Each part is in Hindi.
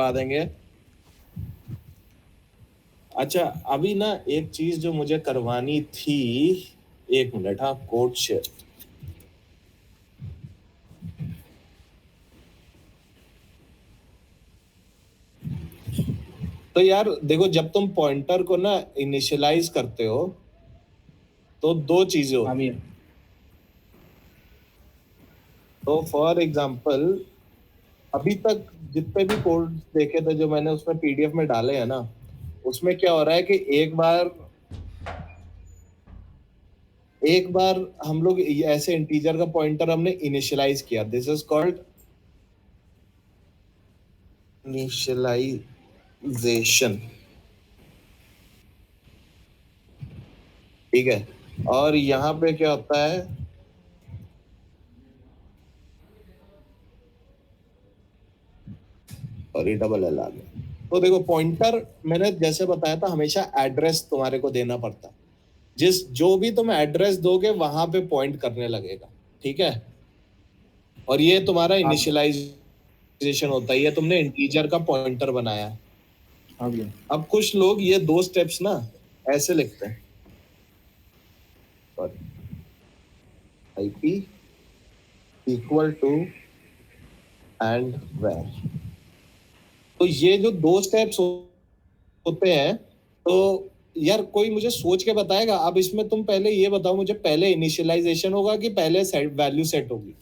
करवा देंगे। अच्छा अभी ना एक चीज जो मुझे करवानी थी, एक मिनट, हाँ, कोड शेयर। तो यार देखो, जब तुम पॉइंटर को ना इनिशियलाइज करते हो तो दो चीजें हाँ होती भैया। हैं। तो फॉर एग्जांपल अभी तक जितने भी कोड देखे थे जो मैंने उसमें पीडीएफ में डाले हैं ना, उसमें क्या हो रहा है कि एक बार हम लोग ऐसे इंटीजर का पॉइंटर हमने इनिशियलाइज किया, दिस इज कॉल्ड इनिशियलाइजेशन, ठीक है। और यहाँ पे क्या होता है, और ये डबल एल आ गया। तो देखो पॉइंटर मैंने जैसे बताया था, हमेशा एड्रेस तुम्हारे को देना पड़ता है। जो भी तुम एड्रेस दोगे वहां पे पॉइंट करने लगेगा, ठीक है। और ये तुम्हारा हाँ इनिशियलाइजेशन होता है, ये तुमने इंटीजर का पॉइंटर बनाया है। हाँ भैया। अब कुछ लोग ये दो स्टेप्स ना ऐसे लिखते हैं, sorry, IP equal to and var. तो ये जो दो स्टेप्स होते हैं, तो यार कोई मुझे सोच के बताएगा। अब इसमें तुम पहले ये बताओ मुझे, पहले इनिशियलाइजेशन होगा कि पहले वैल्यू सेट होगी?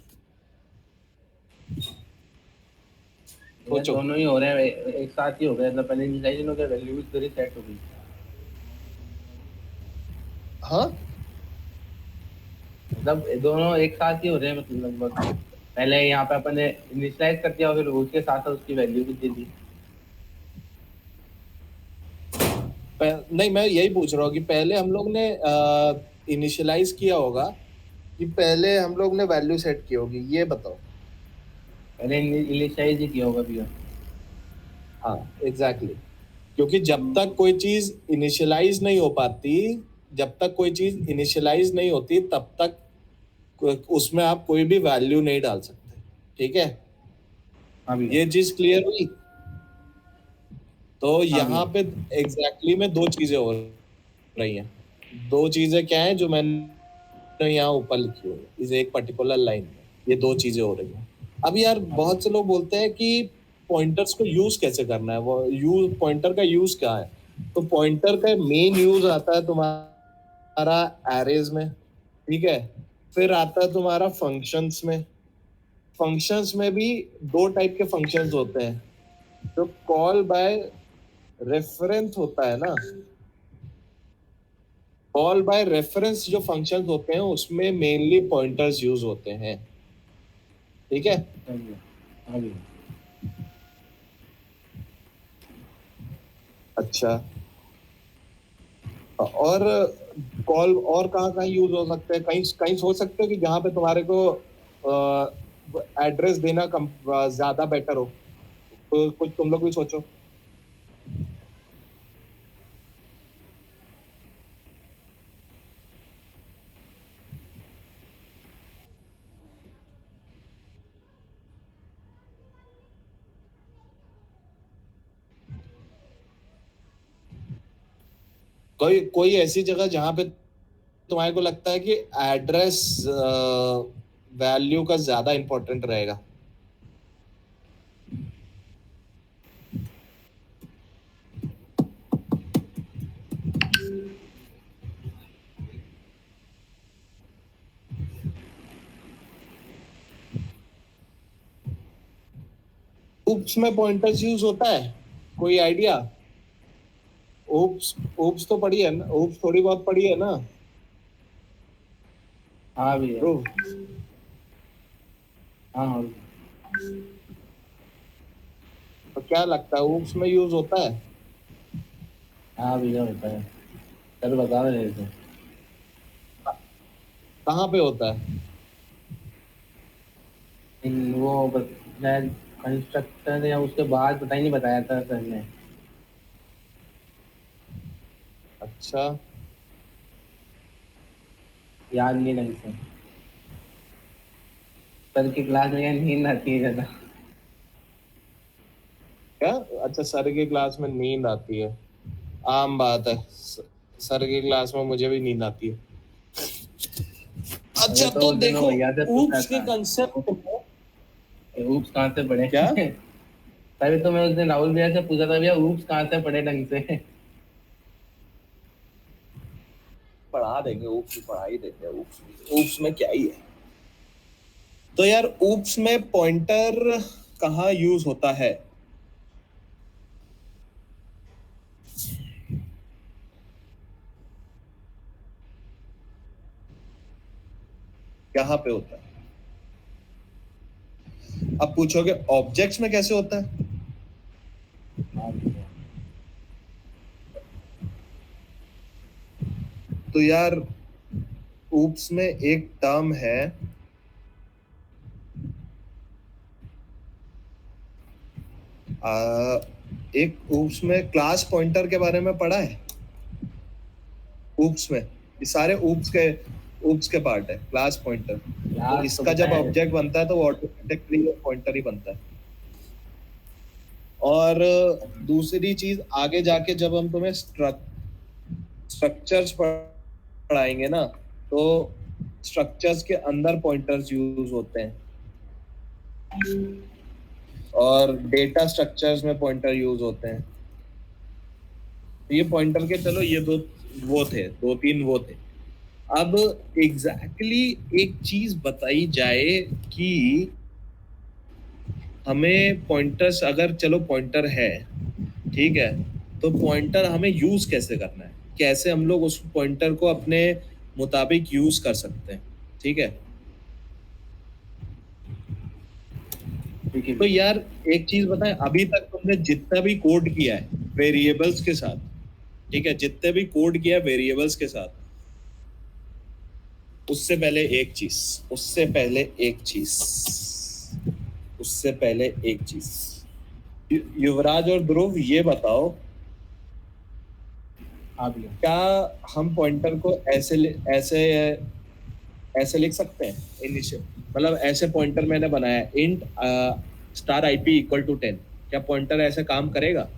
ये सोचो। दोनों ही हो रहे हैं, एक साथ ही हो गए, मतलब पहले इनिशियलाइजेशन हो गया, वैल्यू भी पूरी सेट हो गई। हाँ, मतलब दोनों एक साथ ही हो रहे हैं, मतलब लगभग। पहले यहाँ पे अपन ने इनिशियलाइज कर दिया, फिर उसके साथ साथ उसकी वैल्यू भी दे दी। नहीं, मैं यही पूछ रहा हूँ कि पहले हम लोग ने इनिशियलाइज किया होगा कि पहले हम लोग ने वैल्यू सेट की होगी, ये बताओ। पहले इनिशियलाइज ही किया होगा भैया। हाँ, एग्जैक्टली exactly. क्योंकि जब तक कोई चीज इनिशियलाइज नहीं हो पाती, जब तक कोई चीज इनिशियलाइज नहीं होती तब तक उसमें आप कोई भी वैल्यू नहीं डाल सकते, ठीक है। हाँ भैया। ये चीज क्लियर हुई? तो हाँ यहाँ भैया। पे एग्जैक्टली में दो चीजें हो रही हैं। दो चीजें क्या है जो मैंने यहाँ ऊपर लिखी हुई है इस एक पर्टिकुलर लाइन में, ये दो चीजें हो रही हैं। अब यार हाँ भैया। बहुत से लोग बोलते हैं कि पॉइंटर्स को यूज कैसे करना है, वो यूज पॉइंटर का यूज क्या है। तो पॉइंटर का मेन यूज आता है तुम्हारा एरेज में, ठीक है। फिर आता है तुम्हारा फंक्शंस में। फंक्शंस में भी दो टाइप के फंक्शंस होते हैं। जो कॉल बाय रेफरेंस होता है ना, कॉल बाय रेफरेंस जो फंक्शंस होते हैं उसमें मेनली पॉइंटर्स यूज होते हैं, ठीक है। हाँ भैया। हाँ भैया। अच्छा, और कॉल और कहाँ कहाँ यूज हो सकते हैं? कहीं कहीं सोच सकते हो कि जहाँ पे तुम्हारे को एड्रेस देना कम ज्यादा बेटर हो? तो कुछ तुम लोग भी सोचो। कोई कोई ऐसी जगह जहाँ पे तुम्हारे को लगता है कि एड्रेस वैल्यू का ज्यादा इंपॉर्टेंट रहेगा? ओप्स में पॉइंटर्स यूज होता है? कोई आइडिया? ओप्स, ओप्स तो पढ़ी है ना, ओप्स थोड़ी बहुत पढ़ी है ना हाँ भैया। ब्रो? हाँ हाँ। तो क्या लगता है ओप्स में यूज होता है? हाँ भैया होता है, सर बता रहे थे। कहाँ पे होता है? वो शायद कंस्ट्रक्टर या उसके बाद पता ही नहीं, बताया था सर ने। अच्छा, याद नहीं ढंग से। सर की क्लास में यार नींद आती है ज़्यादा। क्या? अच्छा, सर की क्लास में नींद आती है, आम बात है। सर की क्लास में मुझे भी नींद आती है। मैंने अच्छा, तो तो उस दिन वो देखो, भैया से पूछा ऊप्स के था कंसेप्ट में ऊप्स कहाँ से पढ़े। क्या तभी तो मैं उस दिन राहुल भैया से पूछा था, भैया ऊप्स कहाँ से पढ़े ढंग से। पढ़ा देंगे, ऊप्स भी पढ़ा ही देंगे। ऊप्स में क्या ही है। तो यार, ऊप्स में पॉइंटर कहाँ यूज होता है? कहाँ पे होता है? अब पूछोगे ऑब्जेक्ट्स में कैसे होता है? हाँ भैया। तो यार, ऊप्स में एक टर्म है, आ, एक ऊप्स में क्लास पॉइंटर के बारे में पढ़ा है। ऊप्स में ये सारे ऊप्स के पार्ट है, क्लास पॉइंटर। तो क्लास तो इसका पता जब है। ऑब्जेक्ट बनता है तो वो ऑटोमेटिकली पॉइंटर ही बनता है। और दूसरी चीज, आगे जाके जब हम तुम्हें स्ट्रक्चर्स पढ़ाएंगे ना, तो स्ट्रक्चर्स के अंदर पॉइंटर्स यूज होते हैं, और डेटा स्ट्रक्चर्स में पॉइंटर यूज होते हैं। तो ये पॉइंटर के, चलो ये दो तीन वो थे। अब एग्जैक्टली एक चीज बताई जाए कि हमें पॉइंटर्स, अगर चलो पॉइंटर है, ठीक है, तो पॉइंटर हमें यूज कैसे करना है, कैसे हम लोग उस पॉइंटर को अपने मुताबिक यूज कर सकते हैं, ठीक है। ठीक है तो भैया। यार, एक चीज बताएं, अभी तक तुमने जितना भी कोड किया है वेरिएबल्स के साथ, ठीक है, जितने भी कोड किया है वेरिएबल्स के साथ, उससे पहले एक चीज उससे पहले एक चीज उससे पहले एक चीज युवराज और ध्रुव, ये बताओ, हाँ भैया। क्या हम पॉइंटर को ऐसे ऐसे लिख सकते हैं इनिशियल, मतलब ऐसे पॉइंटर मैंने बनाया int star IP equal to 10, क्या पॉइंटर ऐसे काम करेगा?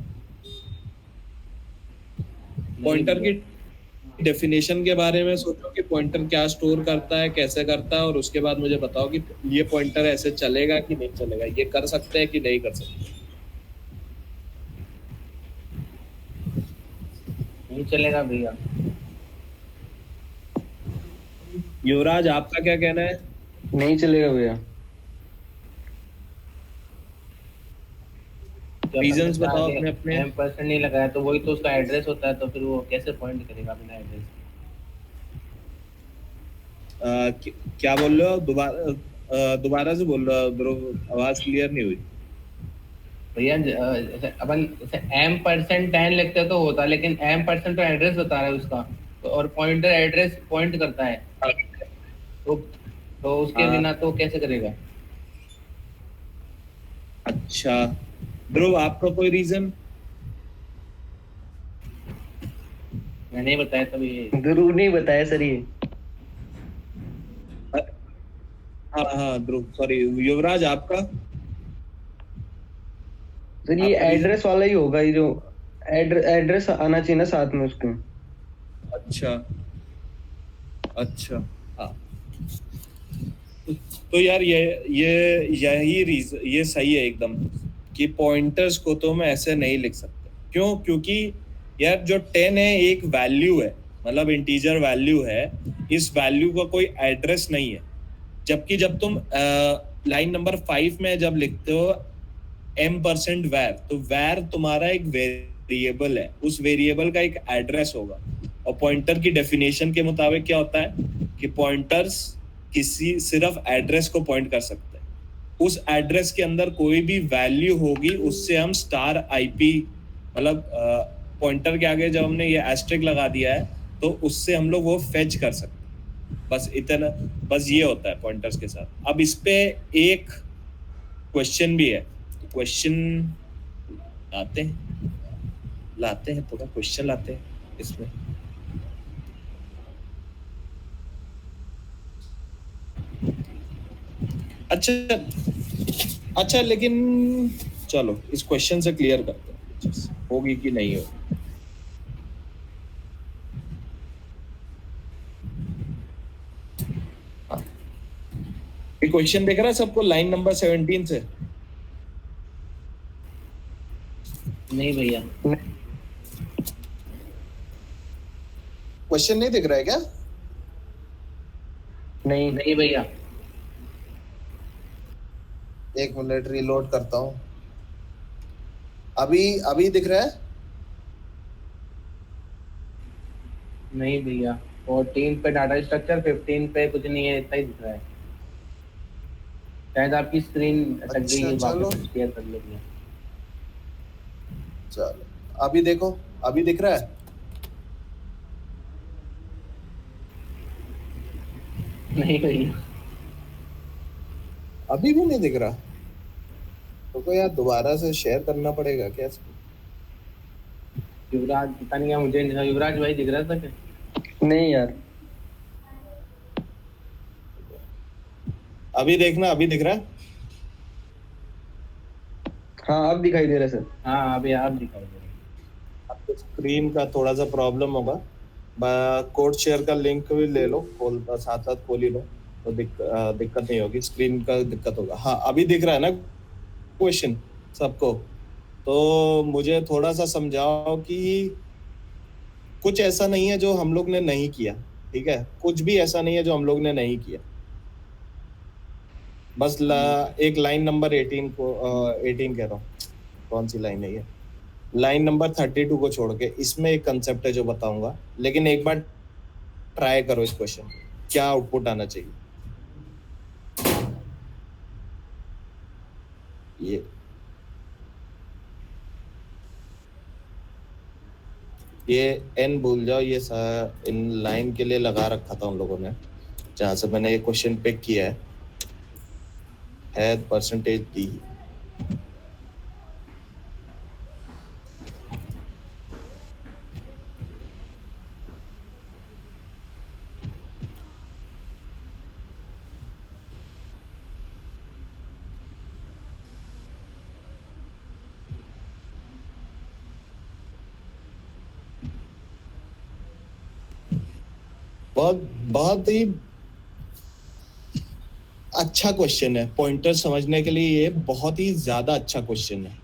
नहीं पॉइंटर भैया। की डेफिनेशन के बारे में सोचो कि पॉइंटर क्या स्टोर करता है, कैसे करता है, और उसके बाद मुझे बताओ कि ये पॉइंटर ऐसे चलेगा कि नहीं चलेगा, ये कर सकते हैं कि नहीं कर सकते। नहीं चलेगा भैया। युवराज, आपका क्या कहना है? नहीं चलेगा भैया। जब अपन ने रीजंस उसके बताओ आगे अपने अपने। M% नहीं लगाया तो वही तो उसका एड्रेस होता है, तो फिर वो कैसे पॉइंट करेगा बिना एड्रेस के। क्या बोल रहे हो? दोबारा से बोल रहे हो ध्रुव, आवाज क्लियर नहीं हुई। भैया जैसे अपन जैसे M% 10 लिखते तो होता, लेकिन M% तो एड्रेस बता रहा है उसका, तो और पॉइंटर एड्रेस पॉइंट करता है, तो उसके हाँ, बिना तो कैसे करेगा। अच्छा, ध्रुव आपका कोई रीजन? मैंने ही बताया तभी। जरूर नहीं बताया सर ये। हाँ हाँ ध्रुव, सॉरी, युवराज आपका सर ये आपका रीजन? एड्रेस वाला ही होगा, ये जो एड्रेस आना चाहिए ना साथ में उसके। अच्छा, अच्छा, हाँ। तो यार, यही रीजन, ये सही है एकदम, कि पॉइंटर्स को तो हम ऐसे नहीं लिख सकते। क्यों? क्योंकि यार, जो 10 है एक वैल्यू है, मतलब इंटीजर वैल्यू है, इस वैल्यू का कोई एड्रेस नहीं है। जबकि जब तुम लाइन नंबर 5 में जब लिखते हो M%var, तो var तुम्हारा एक वेरिएबल है, उस वेरिएबल का एक एड्रेस होगा। और पॉइंटर की डेफिनेशन के मुताबिक क्या होता है कि पॉइंटर्स किसी सिर्फ एड्रेस को पॉइंट कर सकते हैं। उस एड्रेस के अंदर कोई भी वैल्यू होगी, उससे हम स्टार IP, मतलब पॉइंटर के आगे जब हमने ये एस्ट्रिक लगा दिया है, तो उससे हम लोग वो फेच कर सकते हैं। बस इतना, बस ये होता है पॉइंटर्स के साथ। अब इस पे एक क्वेश्चन भी है, क्वेश्चन लाते हैं पूरा क्वेश्चन लाते हैं इसमें। अच्छा, अच्छा, लेकिन चलो इस क्वेश्चन से क्लियर करते हैं होगी कि नहीं होगी। हाँ, ये क्वेश्चन देख रहा है सबको लाइन नंबर 17 से? नहीं भैया। क्वेश्चन नहीं दिख रहा है क्या? नहीं नहीं भैया। एक मिनट रीलोड करता हूँ। अभी अभी दिख रहा है? नहीं भैया, 14 पे डाटा स्ट्रक्चर, 15 पे कुछ नहीं है, इतना ही दिख रहा है। शायद आपकी स्क्रीन अटक गई अच्छा है, चलो वापस शेयर कर लो भैया। चलो अभी देखो, अभी दिख रहा है? नहीं भैया। अभी भी नहीं दिख रहा? तो यार दोबारा से शेयर करना पड़ेगा क्या इसको? युवराज पता नहीं, क्या मुझे नहीं था। युवराज भाई दिख रहा था क्या? नहीं यार। अभी देखना, अभी दिख रहा है? हाँ अब दिखाई दे रहा है सर। हाँ अभी आप दिखाई दे रहे हैं। आपको स्क्रीन का थोड़ा सा प्रॉब्लम होगा। कोड शेयर का लिंक भी ले लो, खोल साथ साथ खोल ही लो, तो दिक्कत नहीं होगी। स्क्रीन का दिक्कत होगा। हाँ अभी दिख रहा है ना क्वेश्चन सबको? तो मुझे थोड़ा सा समझाओ कि कुछ ऐसा नहीं है जो हम लोग ने नहीं किया, ठीक है? कुछ भी ऐसा नहीं है जो हम लोग ने नहीं किया। बस एक लाइन नंबर 18 को 18 कह रहा हूँ, कौन सी लाइन है ये, लाइन नंबर 32 को छोड़ के इसमें एक कंसेप्ट है जो बताऊंगा, लेकिन एक बार ट्राई करो इस क्वेश्चन, क्या आउटपुट आना चाहिए। ये एन भूल जाओ, ये इन लाइन के लिए लगा रखा था उन लोगों ने जहां से मैंने ये क्वेश्चन पिक किया है परसेंटेज दी। बहुत बहुत ही अच्छा क्वेश्चन है, पॉइंटर समझने के लिए ये बहुत ही ज्यादा अच्छा क्वेश्चन है।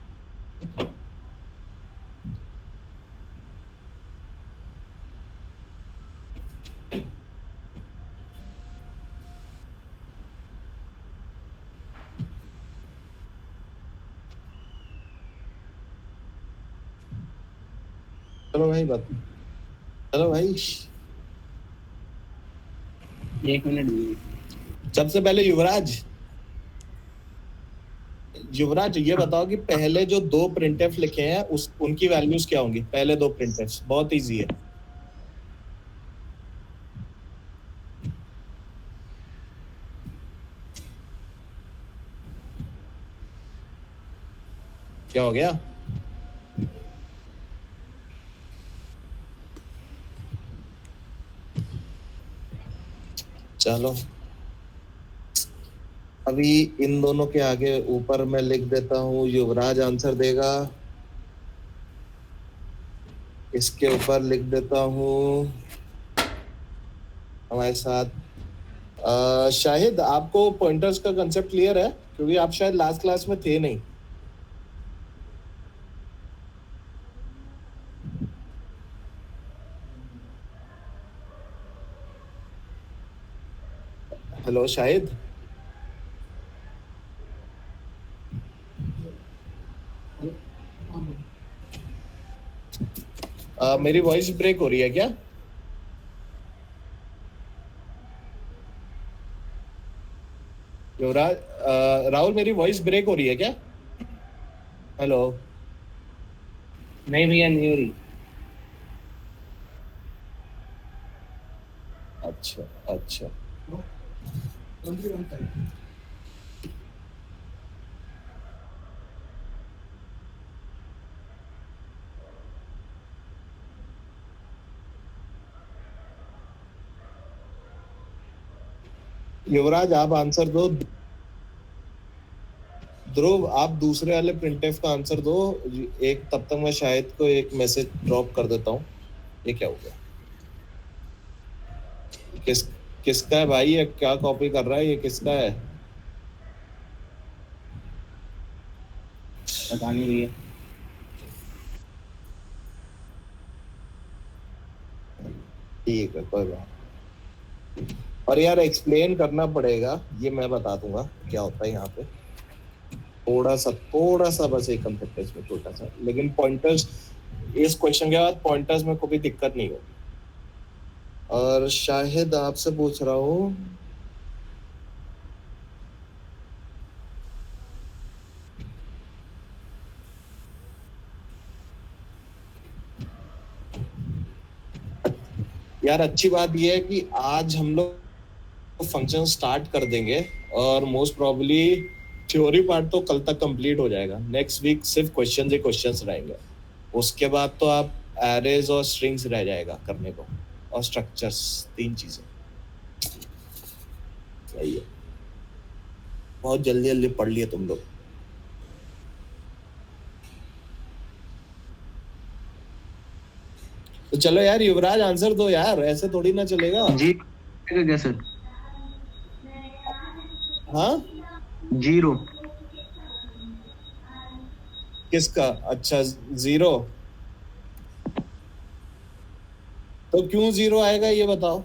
चलो भाई बात, चलो भाई, एक मिनट भैया। सबसे पहले युवराज, युवराज ये बताओ कि पहले जो दो प्रिंटफ लिखे हैं उस उनकी वैल्यूज क्या होंगी? पहले दो प्रिंटफ बहुत इजी है। क्या हो गया? चलो अभी इन दोनों के आगे ऊपर मैं लिख देता हूँ युवराज आंसर देगा, इसके ऊपर लिख देता हूँ हमारे साथ शाहिद। आपको पॉइंटर्स का कंसेप्ट क्लियर है? क्योंकि आप शायद लास्ट क्लास में थे नहीं। हेलो शाहिद, मेरी वॉइस ब्रेक हो रही है क्या? युवराज, राहुल मेरी वॉइस ब्रेक हो रही है क्या? हेलो? नहीं भैया, नहीं हो रही। अच्छा अच्छा। युवराज आप आंसर दो। ध्रुव आप दूसरे वाले प्रिंटफ का आंसर दो, एक तब तक मैं शाहिद को एक मैसेज ड्रॉप कर देता हूँ। ये क्या हो गया? किसका है भाई? ये क्या कॉपी कर रहा है? ये किसका है? पता नहीं भैया। ठीक है, कोई बात। और यार एक्सप्लेन करना पड़ेगा, ये मैं बता दूंगा क्या होता है यहाँ पे। थोड़ा सा बस एक कंसेप्ट में छोटा सा, लेकिन पॉइंटर्स इस क्वेश्चन के बाद पॉइंटर्स में कोई दिक्कत नहीं होगी। और शाहिद आपसे पूछ रहा हूँ, यार अच्छी बात यह है कि आज हम लोग फंक्शन स्टार्ट कर देंगे और मोस्ट प्रोबेबली थ्योरी पार्ट तो कल तक कंप्लीट हो जाएगा। नेक्स्ट वीक सिर्फ क्वेश्चंस ही क्वेश्चंस रहेंगे। उसके बाद तो आप एरेज और स्ट्रिंग्स रह जाएगा करने को, और स्ट्रक्चर्स, 3 चीजें। सही है, बहुत जल्दी जल्दी पढ़ लिए तुम लोग। तो चलो यार युवराज आंसर दो यार, ऐसे थोड़ी ना चलेगा। जी क्या सर? हाँ 0। किसका? अच्छा 0। तो क्यों 0 आएगा ये बताओ।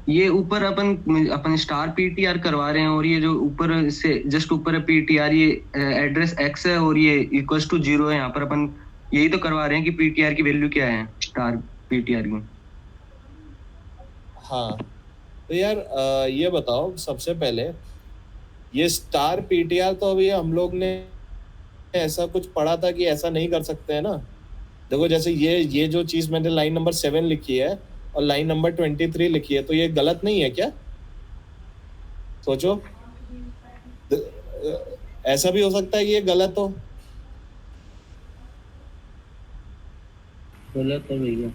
ये ऊपर अपन स्टार पीटीआर करवा रहे हैं, और ये जो ऊपर से जस्ट ऊपर है पीटीआर, ये एड्रेस x है और ये इक्वल्स टू 0 है। यहाँ पर अपन यही तो करवा रहे हैं कि पीटीआर की वैल्यू क्या है, स्टार पीटीआर की। हाँ तो यार ये बताओ सबसे पहले, ये स्टार पीटीआर तो अभी हम लोग ने ऐसा कुछ पढ़ा था कि ऐसा नहीं कर सकते हैं ना। देखो जैसे ये जो चीज मैंने लाइन नंबर 7 लिखी है और लाइन नंबर 23 लिखी है, तो ये गलत नहीं है क्या? सोचो, ऐसा भी हो सकता है कि ये गलत हो। गलत है भैया।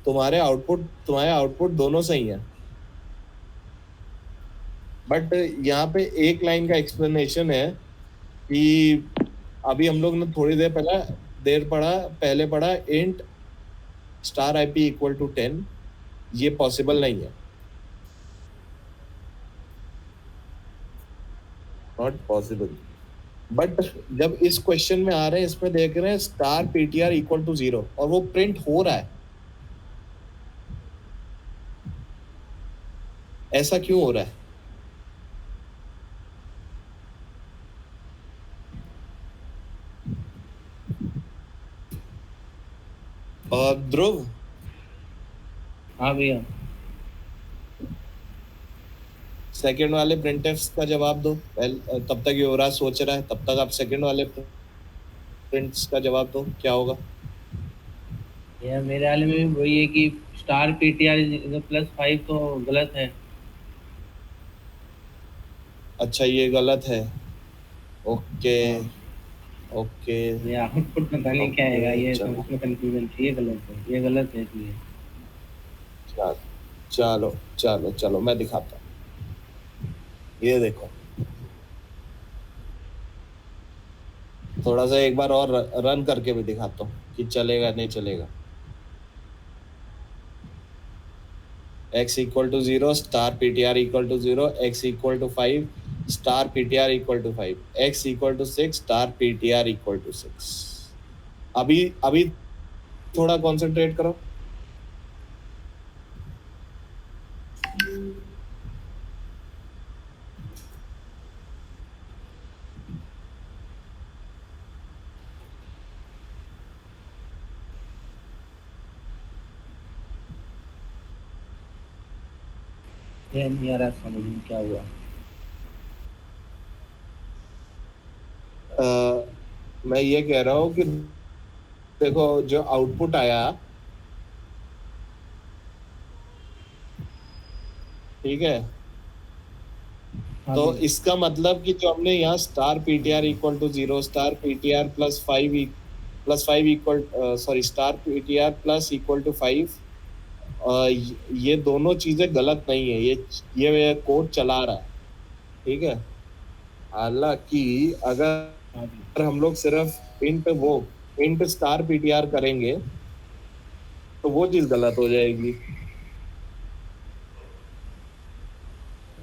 तुम्हारे आउटपुट दोनों सही है, बट यहाँ पे एक लाइन का एक्सप्लेनेशन है कि अभी हम लोग ने थोड़ी देर पहले पढ़ा int star IP equal to 10। ये पॉसिबल नहीं है, नॉट पॉसिबल। बट जब इस क्वेश्चन में आ रहे हैं, इसमें देख रहे हैं स्टार पीटीआर इक्वल टू 0 और वो प्रिंट हो रहा है। ऐसा क्यों हो रहा है? और ध्रुव, हाँ भैया। सेकंड वाले प्रिंटफ का जवाब दो। तब तक युवराज सोच रहा है, तब तक आप सेकंड वाले प्रिंट्स का जवाब दो, क्या होगा? यार मेरे वाले में भी वही है कि स्टार पीटीआर +5 तो गलत है। अच्छा ये गलत है, ओके ओके। ये आउटपुट पता नहीं क्या आएगा, ये तो चलो। उसमें कंफ्यूजन थी। ये गलत है इसलिए। चलो चलो चलो मैं दिखाता हूँ। ये देखो, थोड़ा सा एक बार और रन करके भी दिखाता हूँ कि चलेगा नहीं चलेगा। x equal to 0 star PTR equal to 0, x equal to 5 star PTR equal to 5, x equal to 6 star PTR equal to 6। अभी थोड़ा कॉन्सेंट्रेट करो। ये नहीं आ रहा समझ में क्या हुआ। मैं ये कह रहा हूँ कि देखो जो आउटपुट आया, ठीक है, तो इसका मतलब कि जो हमने यहाँ star PTR equal to 0 star PTR +5 equal sorry star PTR plus equal to 5, ये दोनों चीजें गलत नहीं है। ये कोड चला रहा है, ठीक है। हालांकि अगर हम लोग सिर्फ इंट स्टार पीटीआर करेंगे तो वो चीज गलत हो जाएगी।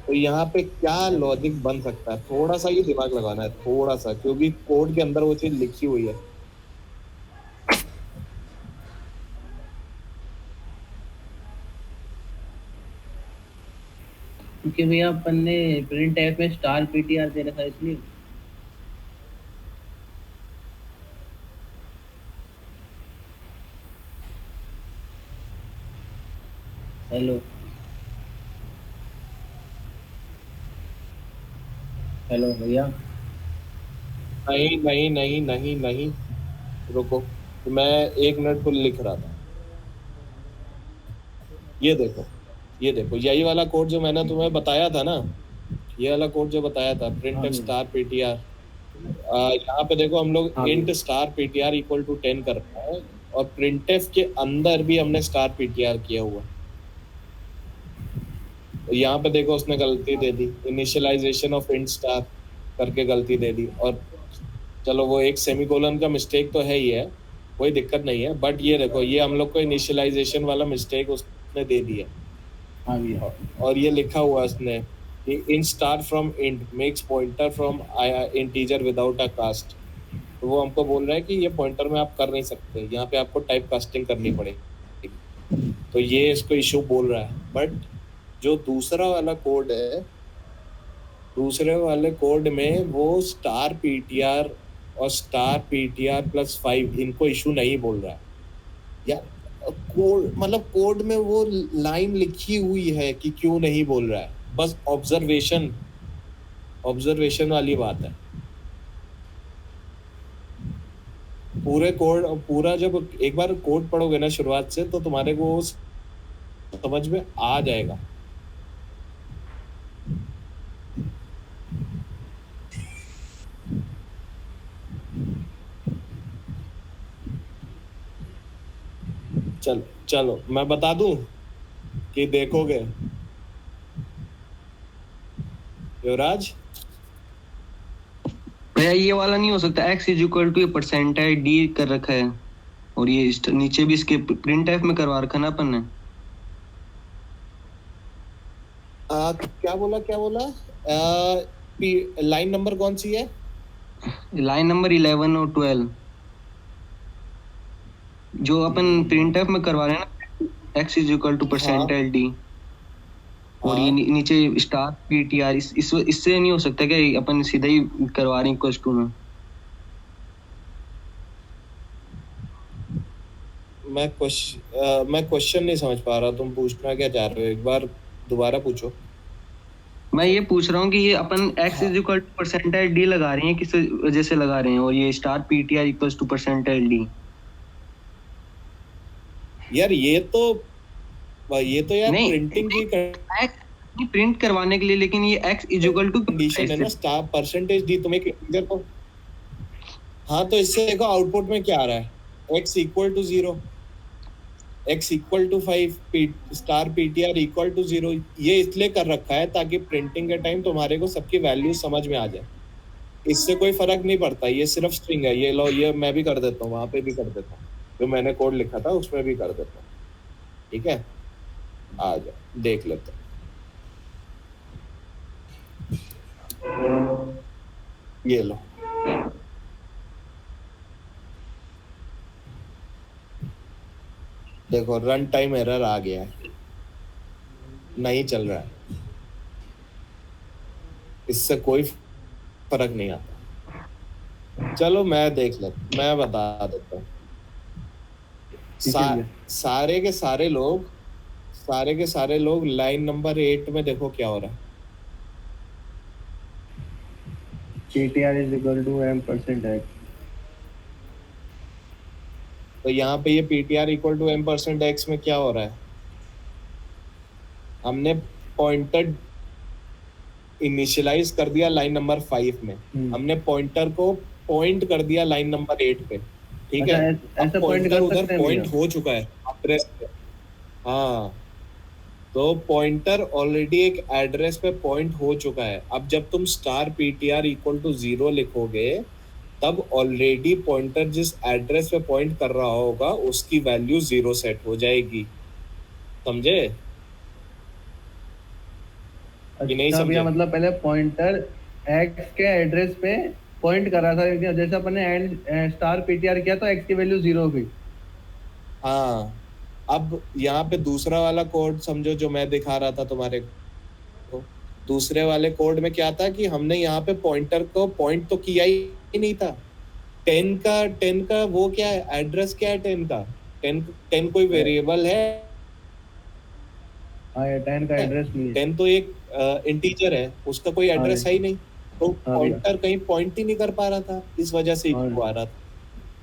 तो यहाँ पे क्या लॉजिक बन सकता है, थोड़ा सा ये दिमाग लगाना है, थोड़ा सा, क्योंकि कोड के अंदर वो चीज लिखी हुई है। क्योंकि भैया अपन ने प्रिंट ऐप में स्टार पीटीआर दे रखा है इसलिए। हेलो हेलो भैया। नहीं नहीं नहीं नहीं नहीं, रुको, मैं 1 मिनट को लिख रहा था। ये देखो, ये देखो, यही वाला कोड जो मैंने तुम्हें बताया था ना, ये वाला कोड जो बताया था, प्रिंट हाँ स्टार पीटीआर, यहाँ पे देखो हम लोग हाँ int star PTR equal to 10 कर रहे हैं, और प्रिंटफ के अंदर भी हमने स्टार पीटीआर किया हुआ। तो यहाँ पे देखो उसने गलती दे दी, इनिशियलाइजेशन ऑफ इंट स्टार करके गलती दे दी। और चलो वो एक सेमीकोलन का मिस्टेक तो है ही है, कोई दिक्कत नहीं है, बट ये देखो ये हम लोग को इनिशियलाइजेशन वाला मिस्टेक उसने दे दिया। हाँ भैया। और ये लिखा हुआ उसने कि in star from int makes pointer from integer without a cast. तो वो हमको बोल रहा है कि ये पॉइंटर में आप कर नहीं सकते, यहाँ पे आपको टाइप कास्टिंग करनी पड़ेगी। तो ये इसको इशू बोल रहा है। बट जो दूसरा वाला कोड है, दूसरे वाले कोड में वो स्टार पीटीआर और स्टार पीटीआर प्लस 5 इनको इशू नहीं बोल रहा है यार। कोड मतलब कोड में वो लाइन लिखी हुई है कि क्यों नहीं बोल रहा है, बस ऑब्जर्वेशन वाली बात है। पूरे कोड पूरा जब एक बार कोड पढ़ोगे ना शुरुआत से, तो तुम्हारे को समझ में आ जाएगा। चलो मैं बता दूं कि देखोगे युवराज। भैया ये वाला नहीं हो सकता, x is equal to percentile d कर रखा है, और ये नीचे भी इसके प्रिंट एफ में करवा रखा ना अपन ने। क्या बोला लाइन नंबर कौन सी है? लाइन नंबर 11 और 12 जो अपन प्रिंट एफ में करवा रहे हैं ना, x is equal to percentile d, और ये नीचे स्टार पीटीआर, इससे नहीं हो सकता क्या? अपन सीधा ही करवा रहे हैं इक्वल टू में। मैं क्वेश्चन नहीं समझ पा रहा, तुम पूछना क्या चाह रहे हो, एक बार दोबारा पूछो। मैं ये पूछ रहा हूँ कि ये अपन x is equal to percentile d लगा रहे हैं, किस वजह से लगा रहे हैं, और ये star PTR equals to percentile d। यार ये तो यार प्रिंटिंग की प्रिंट करवाने के लिए, लेकिन ये x is equal to condition है ना, स्टार परसेंटेज डी, तुम एक इंटीजर को। हाँ तो इससे देखो आउटपुट में क्या आ रहा है, x equal to 0, x equal to 5, star PTR equal to 0। ये इसलिए कर रखा है ताकि प्रिंटिंग के टाइम तुम्हारे को सबकी वैल्यू समझ में आ जाए। इससे कोई फर्क नहीं पड़ता, ये सिर्फ स्ट्रिंग है। ये लो, ये मैं भी कर देता हूँ, वहां पे भी कर देता हूँ, जो मैंने कोड लिखा था उसमें भी कर देता हूँ। ठीक है, आ जाओ देख लेते हैं। ये लो, देखो रन टाइम एरर आ गया है, नहीं चल रहा है, इससे कोई फर्क नहीं आता। चलो मैं बता देता हूँ। सारे के सारे लोग लाइन नंबर 8 में देखो क्या हो रहा है। ptr is equal to m%x। तो यहाँ पे ये ptr इक्वल टू m%x में क्या हो रहा है, हमने पॉइंटर इनिशियलाइज कर दिया लाइन नंबर 5 में, हमने पॉइंटर को पॉइंट कर दिया लाइन नंबर 8 पे। ठीक है, ऐसा पॉइंटर उधर पॉइंट हो चुका है एड्रेस पे। हाँ, तो पॉइंटर ऑलरेडी एक एड्रेस पे पॉइंट हो चुका है। अब जब तुम स्टार पीटीआर इक्वल टू 0 लिखोगे तब ऑलरेडी पॉइंटर जिस एड्रेस पे पॉइंट कर रहा होगा उसकी वैल्यू 0 सेट हो जाएगी। समझे कि नहीं अच्छा भैया, समझे? मतलब पहले पॉइंटर एक्स के एड्रेस पे पॉइंट कर रहा था, जैसे अपन ने एंड स्टार पीटीआर किया तो एक्स की वैल्यू 0 हो गई। हाँ, अब यहाँ पे दूसरा वाला कोड समझो जो मैं दिखा रहा था तुम्हारे को। दूसरे वाले कोड में क्या था कि हमने यहाँ पे पॉइंटर को पॉइंट तो किया ही नहीं था। 10 का वो क्या है, एड्रेस क्या है 10 का? 10 कोई वेरिएबल है? हाँ, ये 10 का एड्रेस नहीं है। 10 तो एक इंटीजर है, उसका कोई हाँ एड्रेस है ही नहीं। तो हाँ भैया। पॉइंटर कहीं पॉइंट ही नहीं कर पा रहा था, इस वजह से हाँ। इको आ रहा था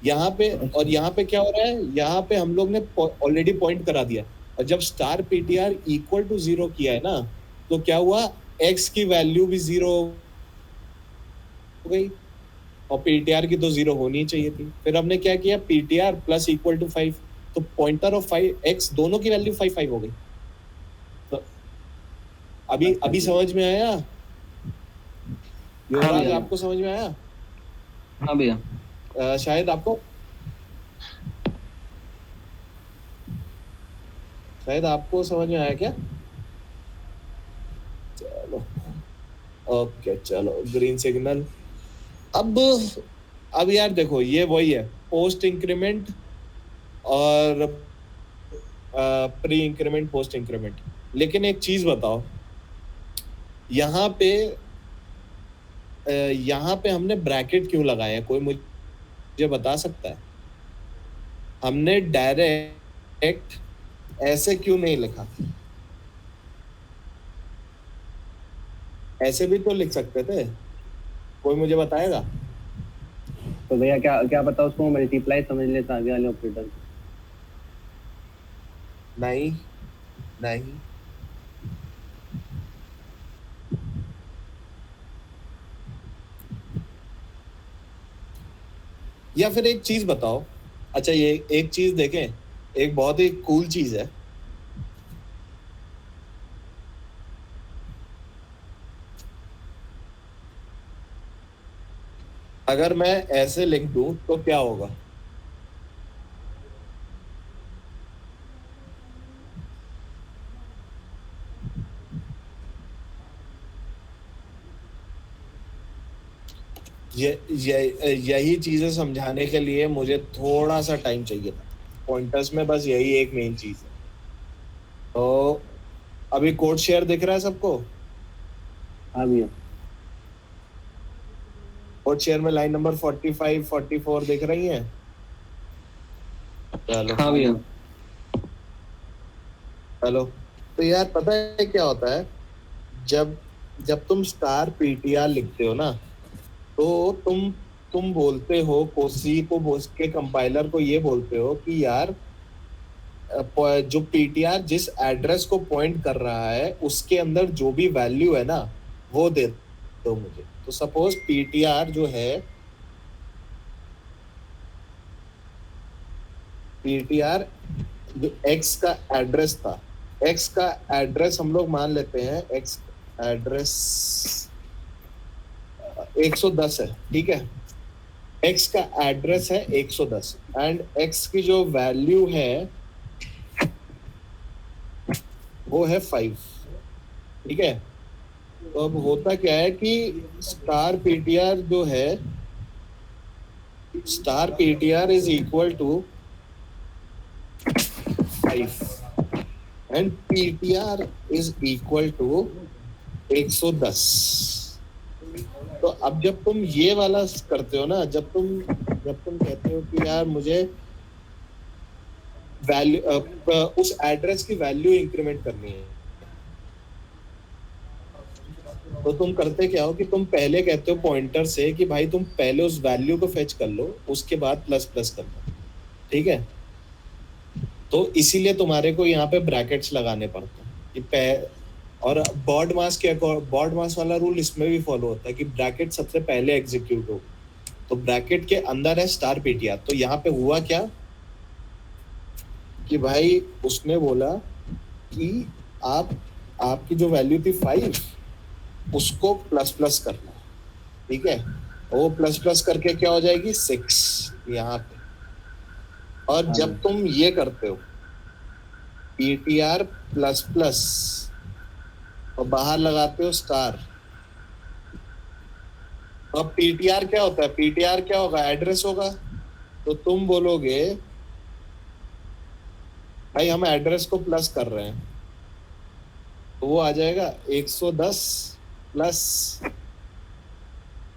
यहाँ पे। और यहाँ पे क्या हो रहा है, यहाँ पे हम लोग ने ऑलरेडी पॉइंट करा दिया, और जब स्टार पीटीआर इक्वल टू 0 किया है ना, तो क्या हुआ, एक्स की वैल्यू भी 0 हो गई, और पीटीआर की तो 0 होनी चाहिए थी। फिर हमने क्या किया, पीटीआर प्लस इक्वल टू 5, तो पॉइंटर और 5 एक्स दोनों की वैल्यू 5 हो गई। तो अभी समझ में आया युवराज? भैया। आपको समझ में आया? हाँ भैया। शायद आपको समझ में आया क्या? चलो ओके, चलो ग्रीन सिग्नल। अब यार देखो, ये वही है पोस्ट इंक्रीमेंट और प्री इंक्रीमेंट पोस्ट इंक्रीमेंट। लेकिन एक चीज बताओ, यहाँ पे हमने ब्रैकेट क्यों लगाए हैं? कोई मुझे बता सकता है? हमने डायरेक्ट ऐसे क्यों नहीं लिखा? ऐसे भी तो लिख सकते थे, कोई मुझे बताएगा? तो भैया क्या क्या पता उसको मल्टीप्लाई समझ लेता आगे वाले ऑपरेटर। नहीं नहीं, या फिर एक चीज बताओ। अच्छा, ये एक चीज देखें, एक बहुत ही कूल चीज है। अगर मैं ऐसे लिख दूं तो क्या होगा? यही चीजें समझाने के लिए मुझे थोड़ा सा टाइम चाहिए था। पॉइंटर्स में बस यही एक मेन चीज है। तो अभी कोड शेयर दिख रहा है सबको? हाँ भैया। कोड शेयर में लाइन नंबर 45 44 दिख रही है? चलो हाँ भैया। चलो, तो यार पता है क्या होता है, जब तुम स्टार पीटीआर लिखते हो ना, तो तुम बोलते हो कोसी को, के कंपाइलर को ये बोलते हो कि यार जो पीटीआर जिस एड्रेस को पॉइंट कर रहा है उसके अंदर जो भी वैल्यू है ना वो दे दो मुझे। तो सपोज पीटीआर जो है, पीटीआर जो एक्स का एड्रेस था, एक्स का एड्रेस हम लोग मान लेते हैं, एक्स एड्रेस 110 है, ठीक है? एक्स का एड्रेस है 110 एंड एक्स की जो वैल्यू है वो है 5, ठीक है? तो अब होता क्या है कि स्टार पीटीआर जो है, star PTR is equal to 5 and PTR is equal to 110। तो अब जब तुम ये वाला करते हो ना, जब तुम कहते हो कि यार मुझे वैल्यू उस एड्रेस की वैल्यू इंक्रीमेंट करनी है, तो तुम करते क्या हो कि तुम पहले कहते हो पॉइंटर से कि भाई तुम पहले उस वैल्यू को फेच कर लो, उसके बाद प्लस प्लस करना, ठीक है? तो इसीलिए तुम्हारे को यहाँ पे ब्रैकेट्स लगाने पड़ते हैं और बॉड मास वाला रूल इसमें भी फॉलो होता है कि ब्रैकेट सबसे पहले एग्जीक्यूट हो। तो ब्रैकेट के अंदर है स्टार पीटीआर। तो यहाँ पे हुआ क्या कि भाई उसने बोला कि आप आपकी जो वैल्यू थी 5 उसको प्लस प्लस करना, ठीक है, वो प्लस प्लस करके क्या हो जाएगी 6 यहाँ पे। और जब तुम ये करते हो ptr प्लस प्लस और बाहर लगाते हो स्टार, अब ptr क्या होता है, ptr क्या होगा, एड्रेस होगा। तो तुम बोलोगे भाई हम एड्रेस को प्लस कर रहे हैं, तो वो आ जाएगा 110 प्लस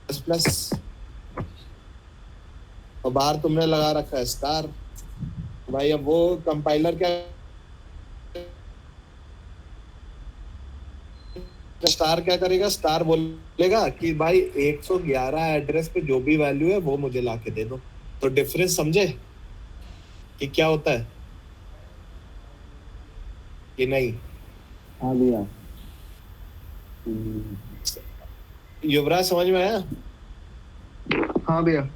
प्लस प्लस और बाहर तुमने लगा रखा है स्टार। भाई अब वो कंपाइलर क्या, स्टार क्या करेगा, स्टार बोलेगा कि भाई 111 एड्रेस पे जो भी वैल्यू है वो मुझे लाके दे दो। तो डिफरेंस समझे कि क्या होता है कि नहीं? हाँ भैया। युवराज समझ में आया? हाँ भैया।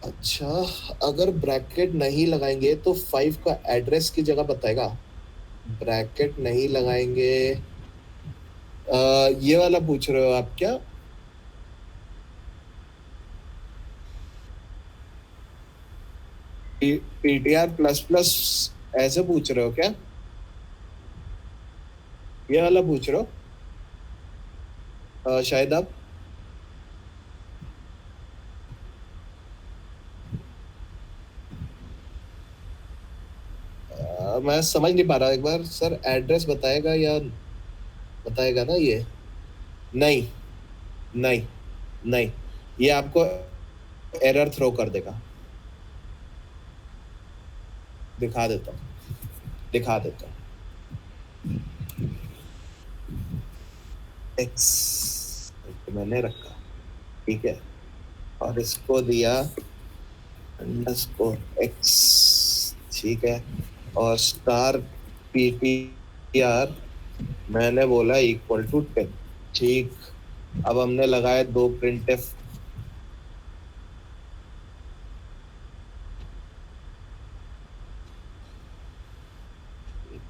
अच्छा, अगर ब्रैकेट नहीं लगाएंगे तो 5 का एड्रेस की जगह बताएगा। ब्रैकेट नहीं लगाएंगे, ये वाला पूछ रहे हो आप क्या? ptr प्लस प्लस ऐसे पूछ रहे हो क्या? ये वाला पूछ रहे हो शायद आप? मैं समझ नहीं पा रहा, एक बार सर एड्रेस बताएगा या बताएगा ना ये? नहीं नहीं नहीं, ये आपको एरर थ्रो कर देगा। दिखा देता हूँ एक्स मैंने रखा, ठीक है, और इसको दिया अंडरस्कोर एक्स, ठीक है, और स्टार ptr मैंने बोला इक्वल टू 10, ठीक। अब हमने लगाया 2 printf,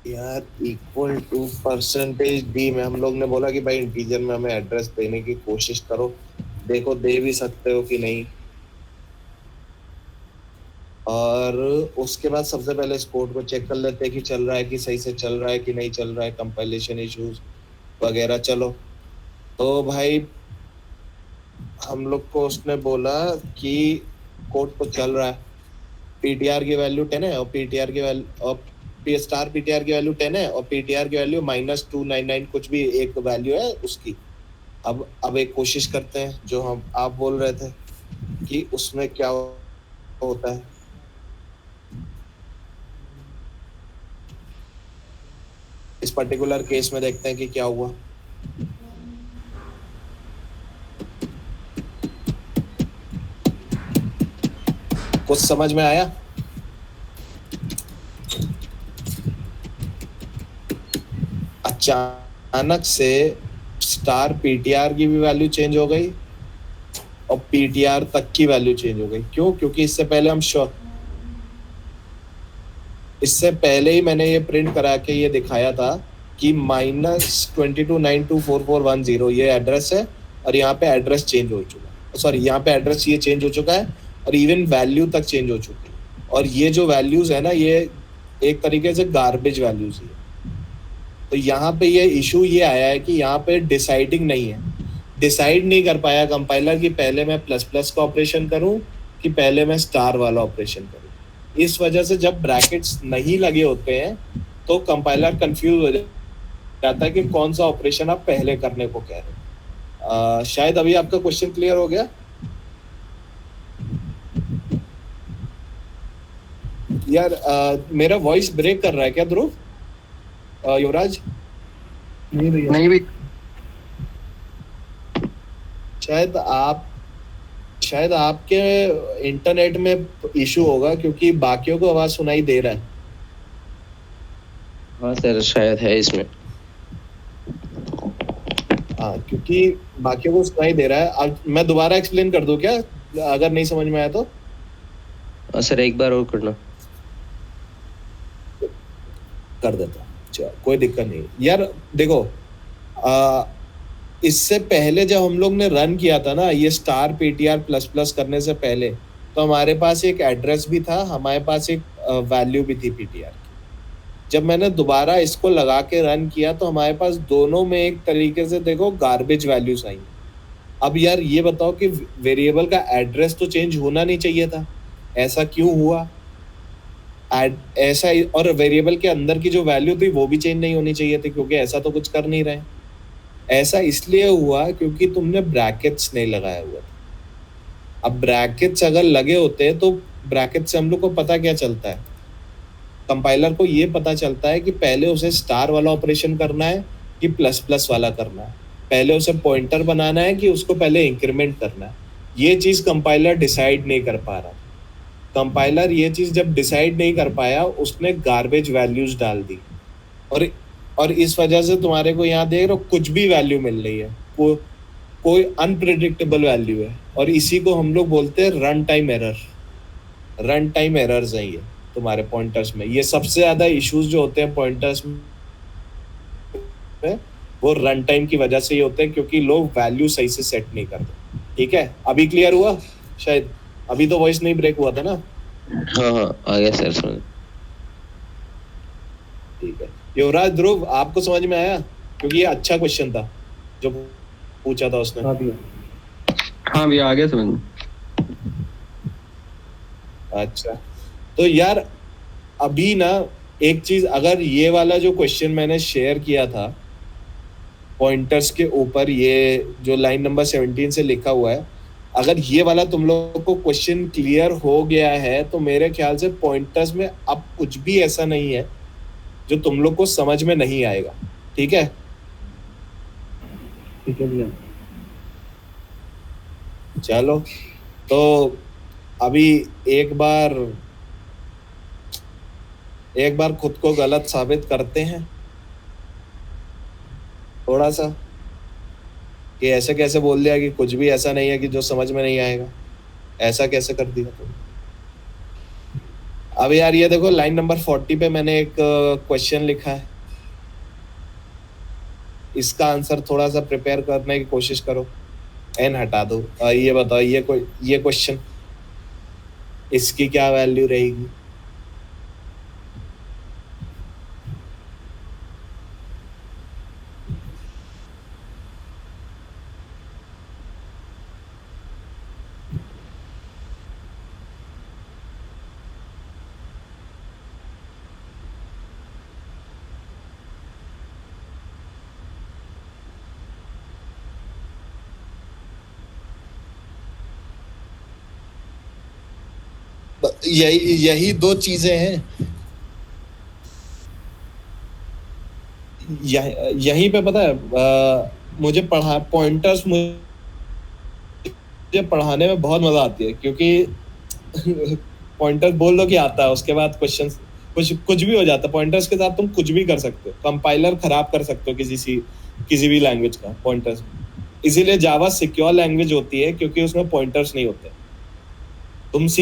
यार इक्वल टू %d में हम लोग ने बोला कि भाई इंटीजर में हमें एड्रेस देने की कोशिश करो, देखो दे भी सकते हो कि नहीं। और उसके बाद सबसे पहले इस कोड को चेक कर लेते हैं कि चल रहा है कि सही से चल रहा है कि नहीं चल रहा है, कंपाइलेशन इश्यूज वगैरह। चलो तो भाई हम लोग को उसने बोला कि कोड तो चल रहा है, ptr की वैल्यू 10 है और ptr की वैल्यू और स्टार ptr की वैल्यू 10 है और ptr की वैल्यू -299 कुछ भी एक वैल्यू है उसकी। अब एक कोशिश करते हैं जो हम आप बोल रहे थे कि उसमें क्या होता है। इस पर्टिकुलर केस में देखते हैं कि क्या हुआ। कुछ समझ में आया? अचानक से स्टार ptr की भी वैल्यू चेंज हो गई और ptr तक की वैल्यू चेंज हो गई। क्यों? क्योंकि इससे पहले ही मैंने ये प्रिंट करा के ये दिखाया था कि -22924410 ये एड्रेस है और यहाँ पे एड्रेस चेंज हो चुका है, सॉरी यहाँ पे एड्रेस ये चेंज हो चुका है और इवन वैल्यू तक चेंज हो चुकी है। और ये जो वैल्यूज है ना, ये एक तरीके से गार्बेज वैल्यूज है। तो यहाँ पे ये इशू ये आया है कि यहाँ पे डिसाइडिंग नहीं है, डिसाइड नहीं कर पाया कंपाइलर कि पहले मैं प्लस प्लस का ऑपरेशन करूँ कि पहले मैं स्टार वाला ऑपरेशन करूँ। इस वजह से जब ब्रैकेट्स नहीं लगे होते हैं तो कंपाइलर कंफ्यूज हो जाता है कि कौन सा ऑपरेशन आप पहले करने को कह रहे हैं। शायद अभी आपका क्वेश्चन क्लियर हो गया यार। मेरा वॉइस ब्रेक कर रहा है क्या ध्रुव? युवराज? नहीं भैया, नहीं भैया। शायद आपके इंटरनेट में इशू होगा क्योंकि बाकियों को आवाज सुनाई दे रहा है। हाँ सर, शायद है इसमें। हाँ, क्योंकि बाकियों को सुनाई दे रहा है। अब मैं दोबारा एक्सप्लेन कर दूं क्या अगर नहीं समझ में आया तो सर एक बार और करना। कर देता हूँ, चलो कोई दिक्कत नहीं यार। देखो इससे पहले जब हम लोग ने रन किया था ना ये स्टार पीटीआर प्लस प्लस करने से पहले, तो हमारे पास एक एड्रेस भी था, हमारे पास एक वैल्यू भी थी पीटीआर की। जब मैंने दोबारा इसको लगा के रन किया तो हमारे पास दोनों में एक तरीके से देखो गार्बेज वैल्यूज आई। अब यार ये बताओ कि वेरिएबल का एड्रेस तो चेंज होना नहीं चाहिए था, ऐसा क्यों हुआ? ऐसा और वेरिएबल के अंदर की जो वैल्यू थी वो भी चेंज नहीं होनी चाहिए थी, क्योंकि ऐसा तो कुछ कर नहीं रहे। ऐसा इसलिए हुआ क्योंकि तुमने ब्रैकेट्स नहीं लगाया हुआ था। अब ब्रैकेट्स अगर लगे होते तो ब्रैकेट से हम लोग को पता क्या चलता है, कंपाइलर को ये पता चलता है कि पहले उसे स्टार वाला ऑपरेशन करना है कि प्लस प्लस वाला करना है, पहले उसे पॉइंटर बनाना है कि उसको पहले इंक्रीमेंट करना है। ये चीज कंपाइलर डिसाइड नहीं कर पा रहा। कंपाइलर ये चीज जब डिसाइड नहीं कर पाया उसने गार्बेज वैल्यूज डाल दी, और इस वजह से तुम्हारे को यहाँ देख रहे हो कुछ भी वैल्यू मिल रही है, कोई अनप्रिडिक्टेबल वैल्यू है, और इसी को हम लोग बोलते हैं run time error. Run time errors हैं ये तुम्हारे पॉइंटर्स में। ये सबसे ज्यादा इश्यूज जो होते हैं पॉइंटर्स में वो रन टाइम की वजह से ही होते हैं, क्योंकि लोग वैल्यू सही से सेट नहीं करते। ठीक है, अभी क्लियर हुआ? शायद अभी तो वॉइस नहीं ब्रेक हुआ था ना? हाँ आ गया सर समझ। ठीक है युवराज, ध्रुव आपको समझ में आया? क्योंकि ये अच्छा क्वेश्चन था जो पूछा था उसने। हाँ भैया आ गया समझ में। अच्छा तो यार अभी ना एक चीज, अगर ये वाला जो क्वेश्चन मैंने शेयर किया था पॉइंटर्स के ऊपर, ये जो लाइन नंबर 17 से लिखा हुआ है, अगर ये वाला तुम लोगों को क्वेश्चन क्लियर हो गया है तो मेरे ख्याल से पॉइंटर्स में अब कुछ भी ऐसा नहीं है जो तुम लोग को समझ में नहीं आएगा। ठीक है? ठीक है भैया। चलो तो अभी एक बार खुद को गलत साबित करते हैं थोड़ा सा, कि ऐसे कैसे बोल दिया कि कुछ भी ऐसा नहीं है कि जो समझ में नहीं आएगा। ऐसा कैसे कर दिया तुम? अब यार ये देखो लाइन नंबर 40 पे मैंने एक क्वेश्चन लिखा है, इसका आंसर थोड़ा सा प्रिपेयर करने की कोशिश करो। एन हटा दो। ये बताओ ये क्वेश्चन, इसकी क्या वैल्यू रहेगी? यही दो चीजें हैं। यहीं पे पता है मुझे पॉइंटर्स मुझे पढ़ाने में बहुत मजा आती है, क्योंकि पॉइंटर्स बोल दो कि आता है, उसके बाद क्वेश्चन कुछ भी हो जाता है। पॉइंटर्स के साथ तुम कुछ भी कर सकते हो, कंपाइलर खराब कर सकते हो किसी भी लैंग्वेज का पॉइंटर्स। इसीलिए जावा सिक्योर लैंग्वेज होती है, क्योंकि उसमें पॉइंटर्स नहीं होते। तुम C++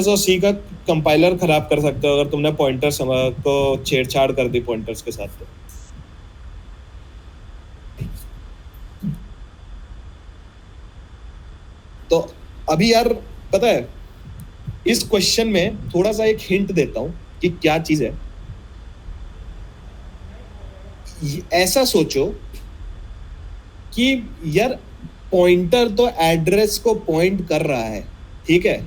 और C का कंपाइलर खराब कर सकते हो अगर तुमने पॉइंटर्स को छेड़छाड़ कर दी पॉइंटर्स के साथ। तो अभी यार पता है इस क्वेश्चन में थोड़ा सा एक हिंट देता हूं कि क्या चीज है। ऐसा सोचो कि यार पॉइंटर तो एड्रेस को पॉइंट कर रहा है, ठीक है?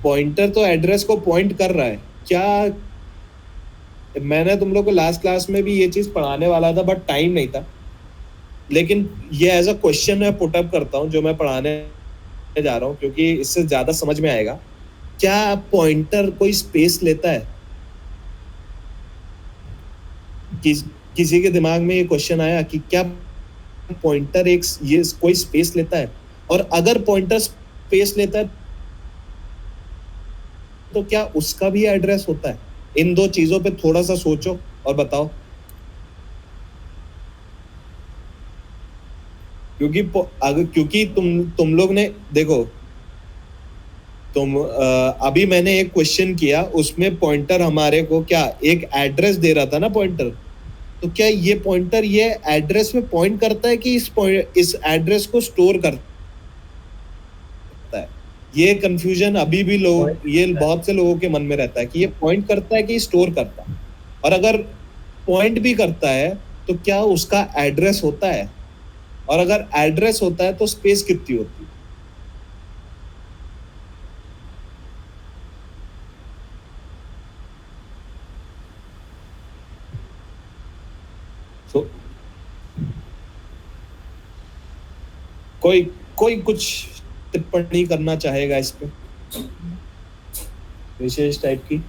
पॉइंटर तो एड्रेस को पॉइंट कर रहा है। क्या मैंने तुम लोग को लास्ट क्लास में भी ये चीज पढ़ाने वाला था, बट टाइम नहीं था। लेकिन ये एज अ क्वेश्चन मैं पुट अप करता हूँ जो मैं पढ़ाने जा रहा हूँ, क्योंकि इससे ज्यादा समझ में आएगा। क्या पॉइंटर कोई स्पेस लेता है? किसी के दिमाग में ये क्वेश्चन आया कि क्या पॉइंटर ये कोई स्पेस लेता है? और अगर पॉइंटर स्पेस लेता है तो क्या उसका भी एड्रेस होता है? इन दो चीजों पे थोड़ा सा सोचो और बताओ। क्योंकि तुम लोग ने देखो तुम अभी मैंने एक क्वेश्चन किया, उसमें पॉइंटर हमारे को क्या एक एड्रेस दे रहा था ना पॉइंटर, तो क्या ये पॉइंटर ये एड्रेस में पॉइंट करता है कि इस एड्रेस को स्टोर करता है? ये कंफ्यूजन अभी भी ये बहुत से लोगों के मन में रहता है कि ये पॉइंट करता है कि स्टोर करता है। और अगर पॉइंट भी करता है तो क्या उसका एड्रेस होता है? और अगर एड्रेस होता है तो स्पेस कितनी होती है? तो कोई कोई कुछ टिप्पणी करना चाहेगा इस पे, विशेष टाइप की?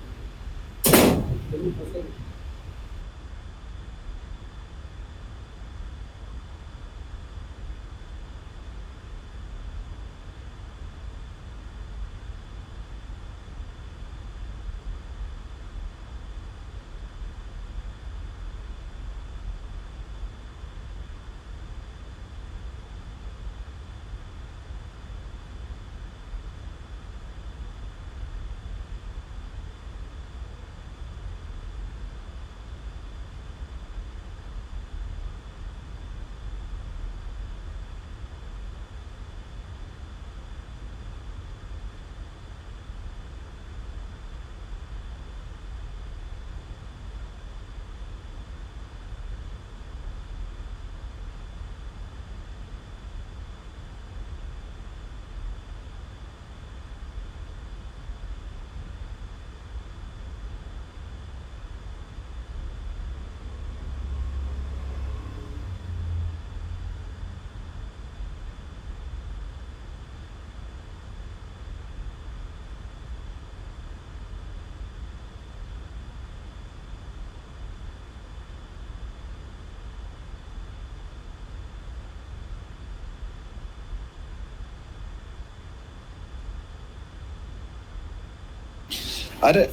अरे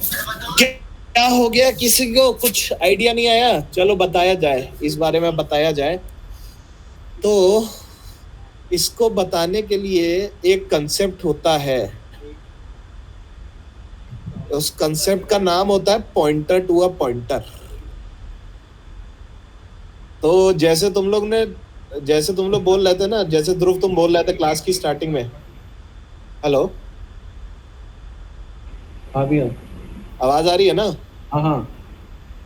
क्या हो गया, किसी को कुछ आइडिया नहीं आया? चलो बताया जाए, इस बारे में बताया जाए। तो इसको बताने के लिए एक कंसेप्ट होता है, उस कंसेप्ट का नाम होता है पॉइंटर टू अ पॉइंटर। तो जैसे तुम लोग बोल रहे थे ना, जैसे ध्रुव तुम बोल रहे थे क्लास की स्टार्टिंग में, हेलो, हाँ भैया। आवाज आ रही है ना? हाँ हाँ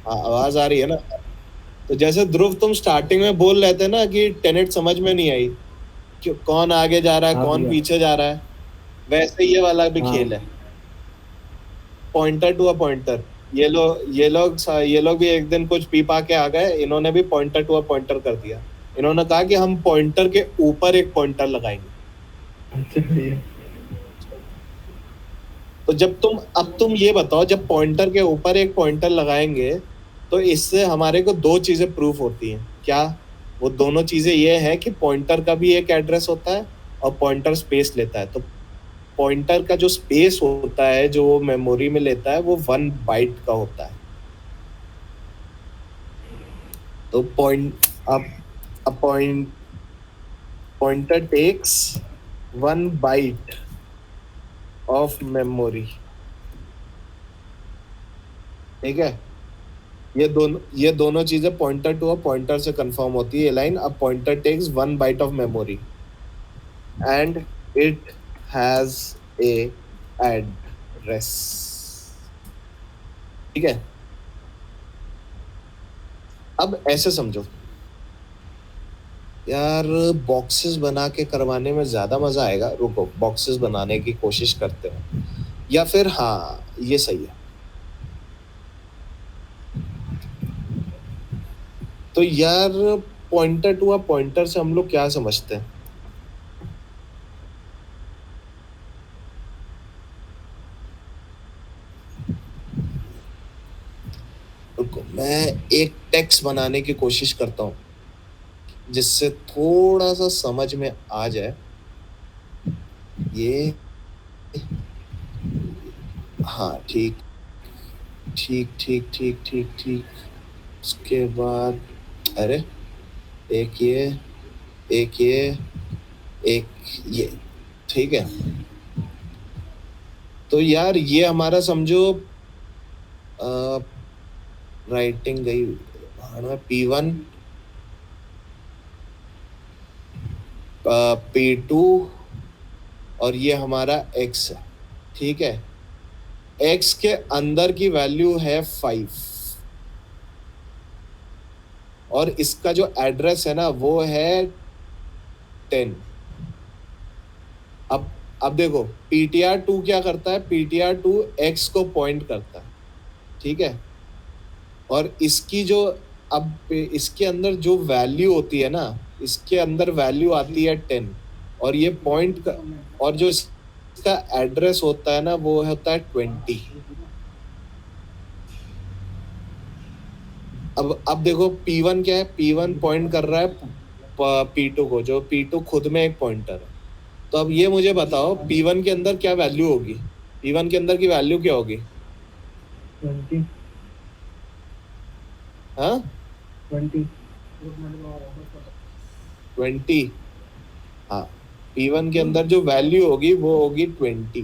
हाँ, आवाज आ रही है ना? तो जैसे ध्रुव तुम स्टार्टिंग में बोल रहे थे ना कि टेनेट समझ में नहीं आई, कि कौन आगे जा रहा है, हाँ कौन भैया। पीछे जा रहा है, वैसे ये वाला भी हाँ। खेल है, पॉइंटर टू अ पॉइंटर। ये लोग भी एक दिन कुछ पी पा के आ गए, इन्होंने भी पॉइंटर टू अ पॉइंटर कर दिया। इन्होंने कहा कि हम पॉइंटर के ऊपर एक पॉइंटर लगाएंगे। अच्छा भैया। तो अब तुम ये बताओ, जब पॉइंटर के ऊपर एक पॉइंटर लगाएंगे तो इससे हमारे को दो चीजें प्रूफ होती हैं। क्या वो दोनों चीजें? ये है कि पॉइंटर का भी एक एड्रेस होता है और पॉइंटर स्पेस लेता है। तो पॉइंटर का जो स्पेस होता है, जो वो मेमोरी में लेता है, वो 1 बाइट का होता है। तो pointer takes 1 byte of memory. ठीक है, ये दोनों चीजें पॉइंटर टू अ पॉइंटर से कंफर्म होती है। Line, a pointer takes 1 byte of memory and it has a address. ठीक है, अब ऐसे समझो यार, बॉक्सेस बना के करवाने में ज्यादा मजा आएगा। रुको, बॉक्सेस बनाने की कोशिश करते हैं, या फिर हाँ ये सही है। तो यार पॉइंटर टू अ पॉइंटर से हम लोग क्या समझते हैं? रुको, मैं एक टेक्स्ट बनाने की कोशिश करता हूँ जिससे थोड़ा सा समझ में आ जाए। ये हाँ, ठीक ठीक ठीक ठीक ठीक ठीक। उसके बाद अरे एक ये एक ये, ठीक है। तो यार ये हमारा समझो राइटिंग गई P1 P2 और ये हमारा x है, ठीक है। x के अंदर की वैल्यू है 5 और इसका जो एड्रेस है ना वो है 10। अब देखो ptr2 क्या करता है, ptr2 x को पॉइंट करता है, ठीक है। और इसकी जो अब इसके अंदर जो वैल्यू होती है ना, इसके अंदर वैल्यू आती है 10 और ये पॉइंट का, और जो इसका एड्रेस होता है ना वो होता है 20। अब देखो P1 क्या है, P1 पॉइंट कर रहा है P2 को, जो P2 खुद में एक पॉइंटर है। तो अब ये मुझे बताओ P1 के अंदर क्या वैल्यू होगी, P1 के अंदर की वैल्यू क्या होगी? 20 हाँ 20 20। हाँ P1 के अंदर जो वैल्यू होगी वो होगी 20।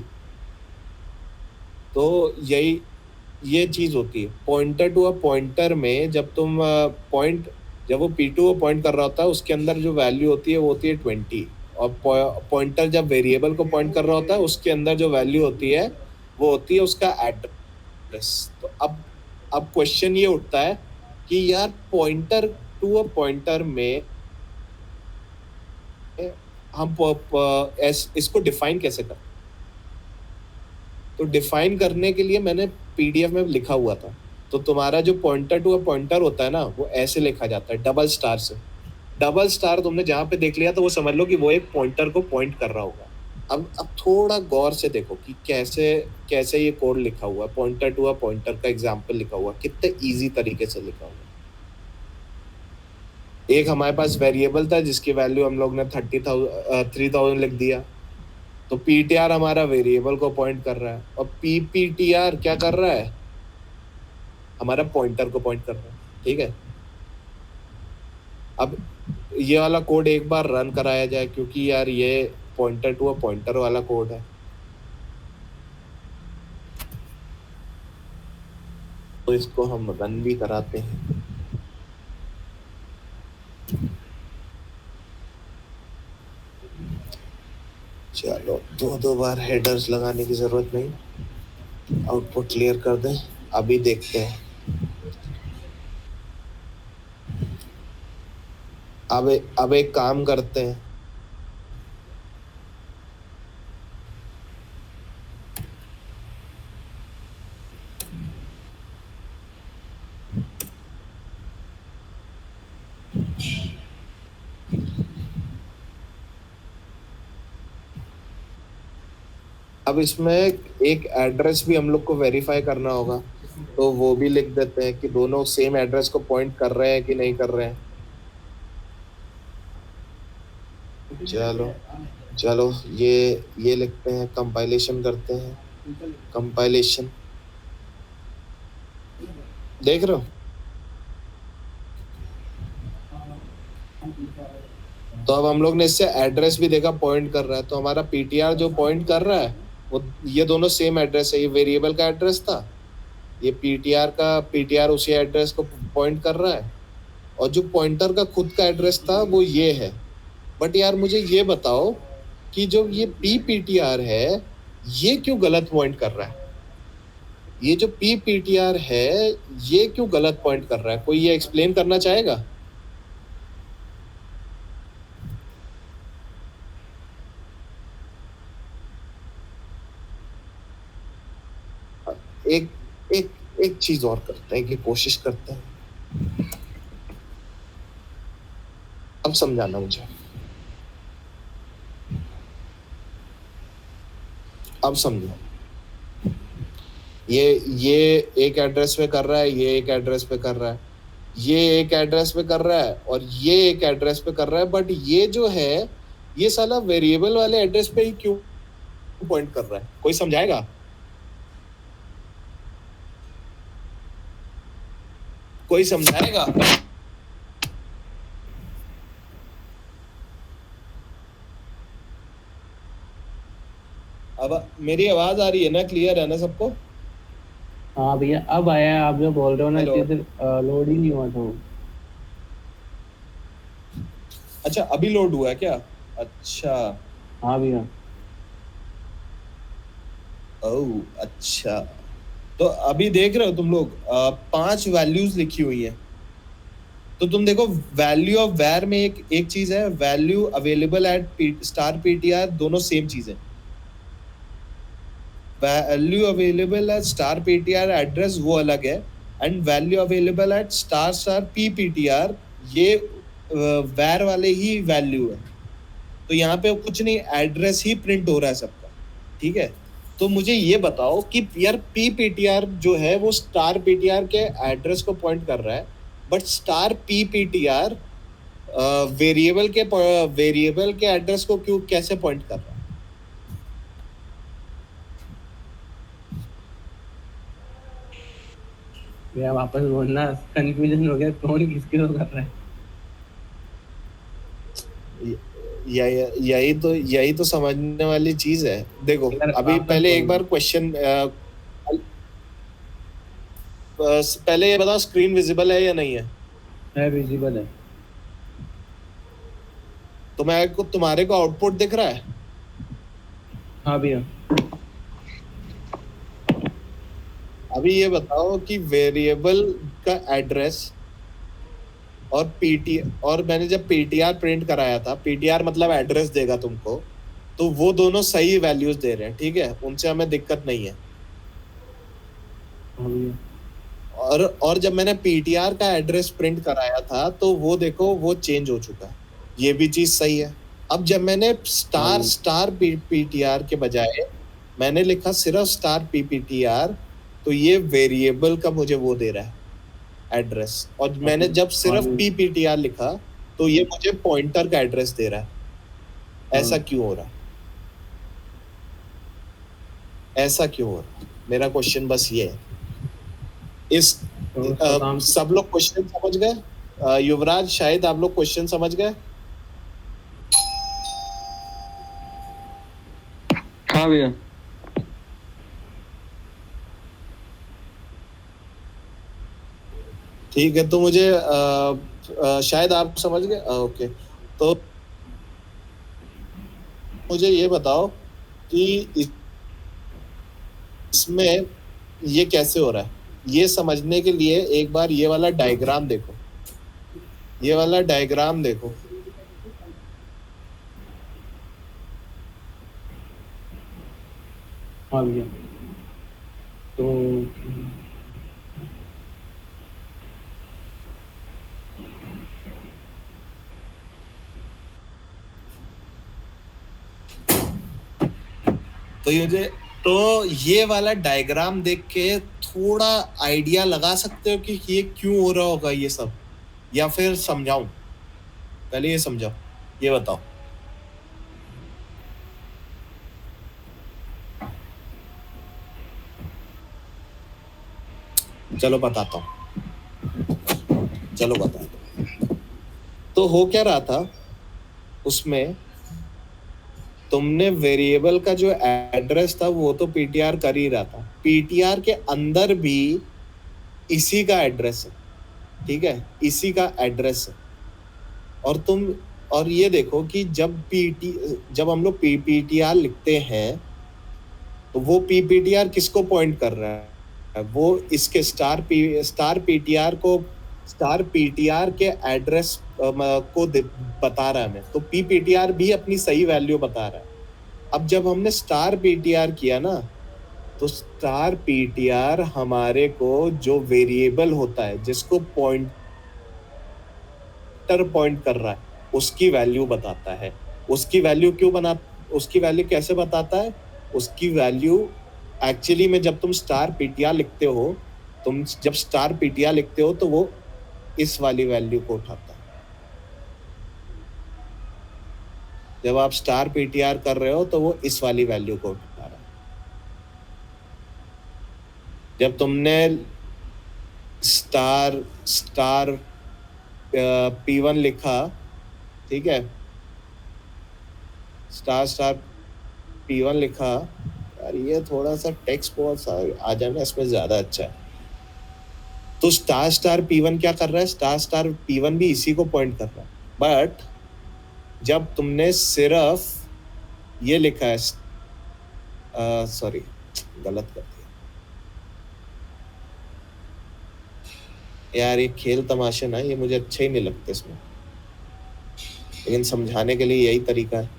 तो यही ये चीज होती है पॉइंटर टू अ पॉइंटर में। जब तुम पॉइंट, जब वो P2 को पॉइंट कर रहा होता है उसके अंदर जो वैल्यू होती है वो होती है 20, और पॉइंटर जब वेरिएबल को पॉइंट कर रहा होता है उसके अंदर जो वैल्यू होती है वो होती है उसका एड्रेस। तो अब क्वेश्चन ये उठता है कि यार पॉइंटर टू अ पॉइंटर में हम इसको डिफाइन कैसे करें? तो डिफाइन करने के लिए मैंने PDF में लिखा हुआ था। तो तुम्हारा जो पॉइंटर टू अ पॉइंटर होता है ना वो ऐसे लिखा जाता है, डबल स्टार से। डबल स्टार तुमने जहाँ पे देख लिया तो वो समझ लो कि वो एक पॉइंटर को पॉइंट कर रहा होगा। अब थोड़ा गौर से देखो कि कैसे कैसे ये कोड लिखा हुआ है, पॉइंटर टू अ पॉइंटर का एग्जाम्पल लिखा हुआ, कितने ईजी तरीके से लिखा हुआ। एक हमारे पास वेरिएबल था जिसकी वैल्यू हम लोग ने 3000 लिख दिया, तो ptr हमारा वेरिएबल को पॉइंट कर रहा है, और pptr क्या कर रहा है, हमारा पॉइंटर को पॉइंट कर रहा है, ठीक है। अब ये वाला कोड एक बार रन कराया जाए, क्योंकि यार ये पॉइंटर टू अ पॉइंटर वाला कोड है। तो इसको हम रन भी कराते हैं। चलो दो बार हेडर्स लगाने की जरूरत नहीं, आउटपुट क्लियर कर दें। अभी देखते हैं। अब एक काम करते हैं, अब इसमें एक एड्रेस भी हम लोग को वेरीफाई करना होगा, तो वो भी लिख देते हैं कि दोनों सेम एड्रेस को पॉइंट कर रहे हैं कि नहीं कर रहे हैं। चलो ये लिखते हैं, कंपाइलेशन करते हैं। कंपाइलेशन देख रहे हो? तो अब हम लोग ने इससे एड्रेस भी देखा पॉइंट कर रहा है, तो हमारा ptr जो पॉइंट कर रहा है वो ये दोनों सेम एड्रेस है। ये वेरिएबल का एड्रेस था, ये ptr उसी एड्रेस को पॉइंट कर रहा है, और जो पॉइंटर का खुद का एड्रेस था वो ये है। बट यार मुझे ये बताओ कि जो ये pptr है ये क्यों गलत पॉइंट कर रहा है? ये जो pptr है ये क्यों गलत पॉइंट कर रहा है? कोई ये एक्सप्लेन करना चाहेगा? एक एक एक चीज और करते हैं कि कोशिश करते हैं। अब समझाना मुझे, अब समझो। ये एक एड्रेस पे कर रहा है, ये एक एड्रेस पे कर रहा है, ये एक एड्रेस पे कर रहा है, और ये एक एड्रेस पे कर रहा है। बट ये जो है ये साला वेरिएबल वाले एड्रेस पे ही क्यों पॉइंट कर रहा है? कोई समझाएगा? कोई समझाएगा? अब मेरी आवाज आ रही है ना, क्लियर है ना सबको? हाँ भैया अब आया है, आप जो बोल रहे हो ना हेलो। इतनी देर लोड ही नहीं हुआ था वो। अच्छा अभी लोड हुआ है क्या? अच्छा। हाँ भैया। ओह अच्छा। तो अभी देख रहे हो तुम लोग 5 वैल्यूज लिखी हुई है। तो तुम देखो वैल्यू ऑफ वेर में एक चीज है, value available at star PTR, दोनों सेम चीज है। Value available at star PTR address वो अलग है, and value available at star star PPTR ये वेर वाले ही वैल्यू है। तो यहाँ पे कुछ नहीं, एड्रेस ही प्रिंट हो रहा है सबका। ठीक है। तो मुझे ये बताओ कि यार पीपीटीआर जो है वो स्टार पीटीआर के एड्रेस को पॉइंट कर रहा है, बट स्टार पीपीटीआर वेरिएबल के एड्रेस को क्यों कैसे पॉइंट कर रहा है? भैया वापस बोलना, कंफ्यूजन हो गया कौन किसके को कर रहा है। यही तो समझने वाली चीज है। देखो एक बार अभी वापस पहले एक बोलना। बार क्वेश्चन पहले ये बताओ स्क्रीन विजिबल है या नहीं है? है, विजिबल है। तो मैं को तुम्हारे को आउटपुट दिख रहा है? हाँ भैया। अभी ये बताओ कि वेरिएबल का एड्रेस और पीटी और मैंने जब पीटीआर प्रिंट कराया था, पीटीआर मतलब एड्रेस देगा तुमको, तो वो दोनों सही वैल्यूज दे रहे हैं। ठीक है, उनसे हमें दिक्कत नहीं है। हाँ भैया। और जब मैंने पीटीआर का एड्रेस प्रिंट कराया था तो वो देखो वो चेंज हो चुका है, ये भी चीज सही है। अब जब मैंने स्टार स्टार पीटीआर के बजाय मैंने लिखा सिर्फ स्टार पीपीटीआर, तो ये वेरिएबल का मुझे वो दे रहा है एड्रेस, और मैंने जब सिर्फ पीपीटीआर लिखा तो ये मुझे पॉइंटर का एड्रेस दे रहा है। ऐसा क्यों हो रहा है? ऐसा क्यों हो रहा है? मेरा क्वेश्चन बस ये है। इस सब लोग क्वेश्चन समझ गए? युवराज शायद आप लोग क्वेश्चन समझ गए? हाँ भैया। ठीक है, तो मुझे शायद आप समझ गए। ओके, तो मुझे ये बताओ कि इसमें ये कैसे हो रहा है। ये समझने के लिए एक बार ये वाला डायग्राम देखो, ये वाला डायग्राम देखो। हाँ भैया। तो ये वाला डायग्राम देख के थोड़ा आइडिया लगा सकते हो कि ये क्यों हो रहा होगा ये सब, या फिर समझाऊं? पहले ये समझाओ, ये बताओ। चलो बताता हूँ। तो हो क्या रहा था उसमें, तुमने वेरिएबल का जो एड्रेस था वो तो पीटीआर कर ही रहा था, पीटीआर के अंदर भी इसी का एड्रेस है। ठीक है, इसी का एड्रेस है। और ये देखो कि जब हम लोग पीपीटीआर लिखते हैं तो वो पीपीटीआर किसको पॉइंट कर रहा है? वो इसके स्टार पीटीआर को, स्टार पीटीआर के एड्रेस को बता रहा है हमें। तो पीपीटीआर भी अपनी सही वैल्यू बता रहा है। अब जब हमने स्टार पीटीआर किया ना, तो स्टार पीटीआर हमारे को जो वेरिएबल होता है जिसको पॉइंटर पॉइंट कर रहा है उसकी वैल्यू बताता है। उसकी वैल्यू कैसे बताता है? उसकी वैल्यू एक्चुअली में जब तुम स्टार पीटीआर लिखते हो, तो वो इस वाली वैल्यू को उठाता है। जब आप स्टार पीटीआर कर रहे हो तो वो इस वाली वैल्यू को उठा रहा है। जब तुमने स्टार P1 लिखा, ठीक है, स्टार P1 लिखा, यार ये थोड़ा सा टेक्स्ट बॉक्स आ जाना इसमें ज्यादा अच्छा है। तो स्टार स्टार P1 क्या कर रहा है, स्टार स्टार P1 भी इसी को पॉइंट कर रहा है, बट जब तुमने सिर्फ ये लिखा है, सॉरी गलत कर दिया यार, ये खेल तमाशे ना, ये मुझे अच्छे ही नहीं लगते इसमें, लेकिन समझाने के लिए यही तरीका है।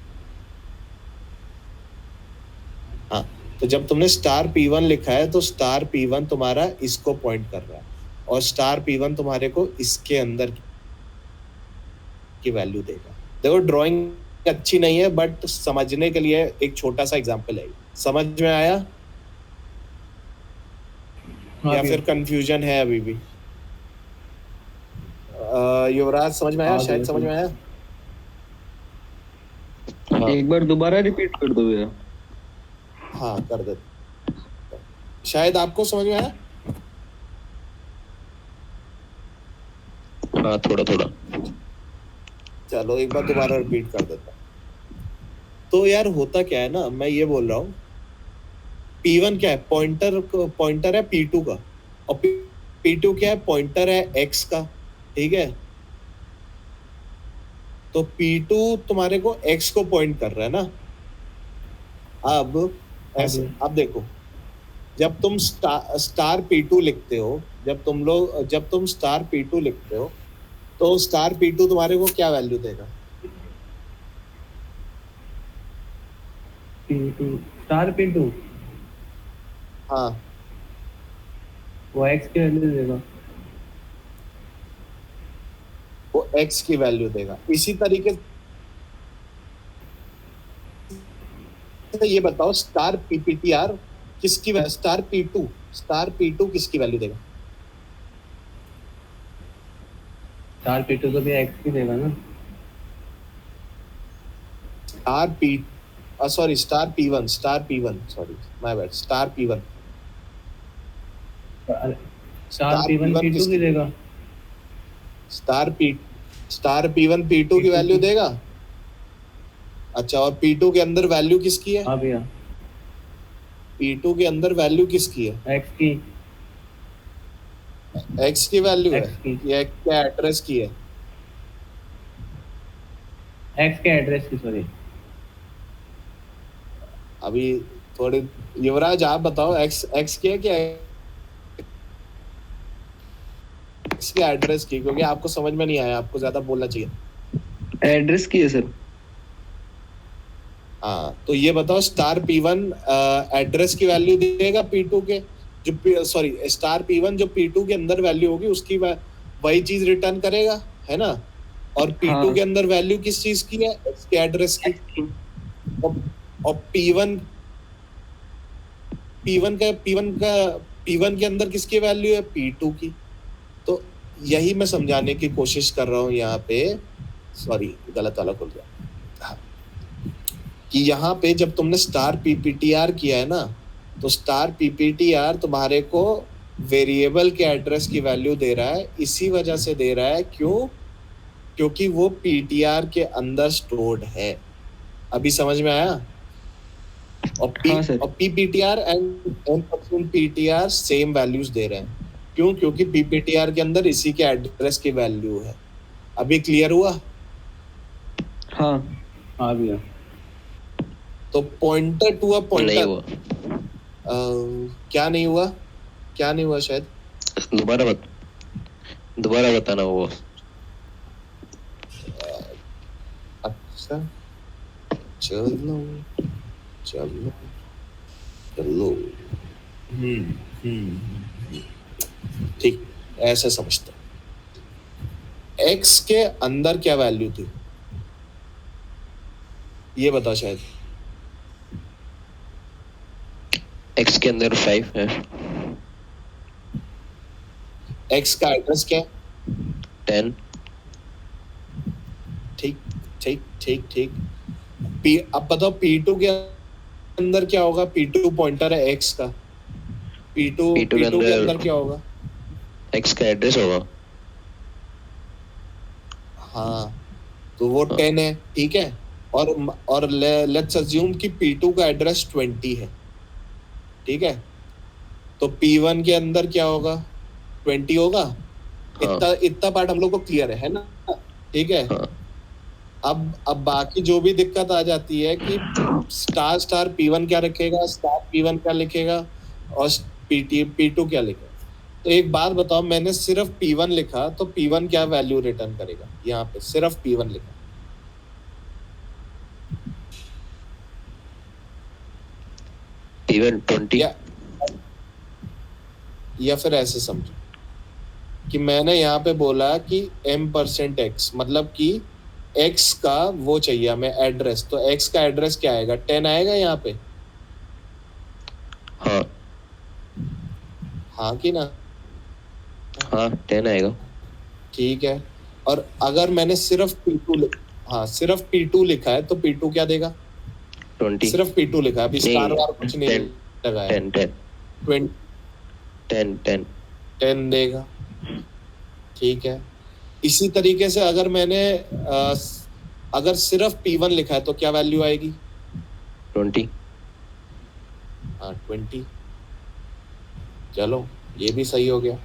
हाँ, तो जब तुमने स्टार P1 लिखा है तो स्टार P1 तुम्हारा इसको पॉइंट कर रहा है, और स्टार P1 तुम्हारे को इसके अंदर की वैल्यू देगा। देखो ड्राइंग अच्छी नहीं है, बट समझने के लिए एक छोटा सा एग्जांपल है। समझ में आया हाँ या भैया। फिर कंफ्यूजन है अभी भी? युवराज समझ में आया? हाँ शायद भैया, समझ में आया। हाँ एक बार दोबारा रिपीट कर दो भैया। हाँ कर दे, शायद आपको समझ में आया। हाँ थोड़ा थोड़ा। चलो एक बार दोबारा रिपीट कर देता हूँ। तो यार होता क्या है ना, मैं ये बोल रहा हूँ P1 क्या है, पॉइंटर है P2 का, और P2 क्या है, पॉइंटर है X का, ठीक है। तो P2 तुम्हारे को X को पॉइंट कर रहा है ना। अब ऐसे, अब देखो, जब तुम स्टार P2 लिखते हो, जब तुम स्टार P2 लिखते हो, तो स्टार P2 तुम्हारे को क्या वैल्यू देगा? P2 स्टार P2 हाँ, वो X की वैल्यू देगा। वो X की वैल्यू देगा। इसी तरीके से ये बताओ स्टार PPTR किसकी, स्टार P2 किसकी वैल्यू देगा? स्टार P2 तो भी X की देगा ना। Star P1 sorry my bad, star P1 star P1 P2 किसकी की देगा। स्टार P1 P2 की वैल्यू देगा। अच्छा, और P2 के अंदर वैल्यू किसकी है? हाँ भैया, P2 के अंदर वैल्यू किसकी है? X की। X की वैल्यू है X की। या क्या एड्रेस की है? X के एड्रेस की, सॉरी। अभी थोड़ी, युवराज आप बताओ, X की है क्या X की एड्रेस की? क्योंकि आपको समझ में नहीं आया, आपको ज्यादा बोलना चाहिए। एड्रेस की है सर। हाँ, तो ये बताओ स्टार P1 एड्रेस की वैल्यू देगा P2 के, जो सॉरी स्टार P1 जो P2 के अंदर वैल्यू होगी उसकी वही चीज रिटर्न करेगा, है ना। और P2 हाँ। के अंदर वैल्यू किस चीज की है? X के एड्रेस की। और P1 के अंदर किसकी वैल्यू है? P2 की। तो यही मैं समझाने की कोशिश कर रहा हूँ यहाँ पे, सॉरी गलत वाला खुल गया, हाँ, कि यहाँ पे जब तुमने स्टार PPTR किया है ना, तो स्टार PPTR तुम्हारे को वेरिएबल के एड्रेस की वैल्यू दे रहा है। इसी वजह से दे रहा है, क्यों? क्योंकि वो PTR के अंदर स्टोर्ड है। अभी समझ में आया? और हाँ sir. PPTR and PTR same values दे रहे हैं। क्यों? क्योंकि PPTR के अंदर इसी के एड्रेस की वैल्यू है। अभी क्लियर हुआ? हाँ। हाँ भैया। तो पॉइंटर टू अ नहीं पॉइंटर, हुआ। क्या नहीं हुआ? क्या नहीं हुआ? शायद दोबारा बताना वो। अच्छा, चलो चलो चलो, ठीक, ऐसे समझते हैं। X के अंदर क्या वैल्यू थी ये बताओ। शायद X के अंदर 5 है। X का एड्रेस क्या है? 10। ठीक ठीक ठीक ठीक। अब बताओ P2 के अंदर क्या होगा? P2 पॉइंटर है X का। P2 के अंदर क्या होगा? X का एड्रेस होगा। हाँ, तो वो 10 है, ठीक है। और लेट्स अज्यूम कि P2 का एड्रेस 20 है, ठीक है, तो P1 के अंदर क्या होगा, 20 होगा। हाँ इतना पार्ट हम लोग को क्लियर है ना, ठीक है। हाँ अब बाकी जो भी दिक्कत आ जाती है कि स्टार स्टार P1 क्या रखेगा, स्टार P1 क्या लिखेगा, और P2 क्या लिखेगा। तो एक बात बताओ, मैंने सिर्फ P1 लिखा तो P1 क्या वैल्यू रिटर्न करेगा, यहाँ पे सिर्फ P1 लिखा। P1 20 या फिर ऐसे समझो कि मैंने यहाँ पे बोला कि m%x, मतलब कि x का वो चाहिए हमें एड्रेस, तो x का एड्रेस क्या आएगा, 10 आएगा यहाँ पे, हाँ हाँ कि ना। हाँ 10 आएगा। ठीक है, और अगर मैंने सिर्फ P2 हाँ सिर्फ P2 लिखा है तो P2 क्या देगा, 20 सिर्फ P2 लिखा है, अभी स्टार वार कुछ नहीं 10 लगाया। 10 10 20 10 10 10 देगा, ठीक है। इसी तरीके से अगर मैंने अगर सिर्फ P1 लिखा है तो क्या वैल्यू आएगी, 20 हाँ 20। चलो ये भी सही हो गया।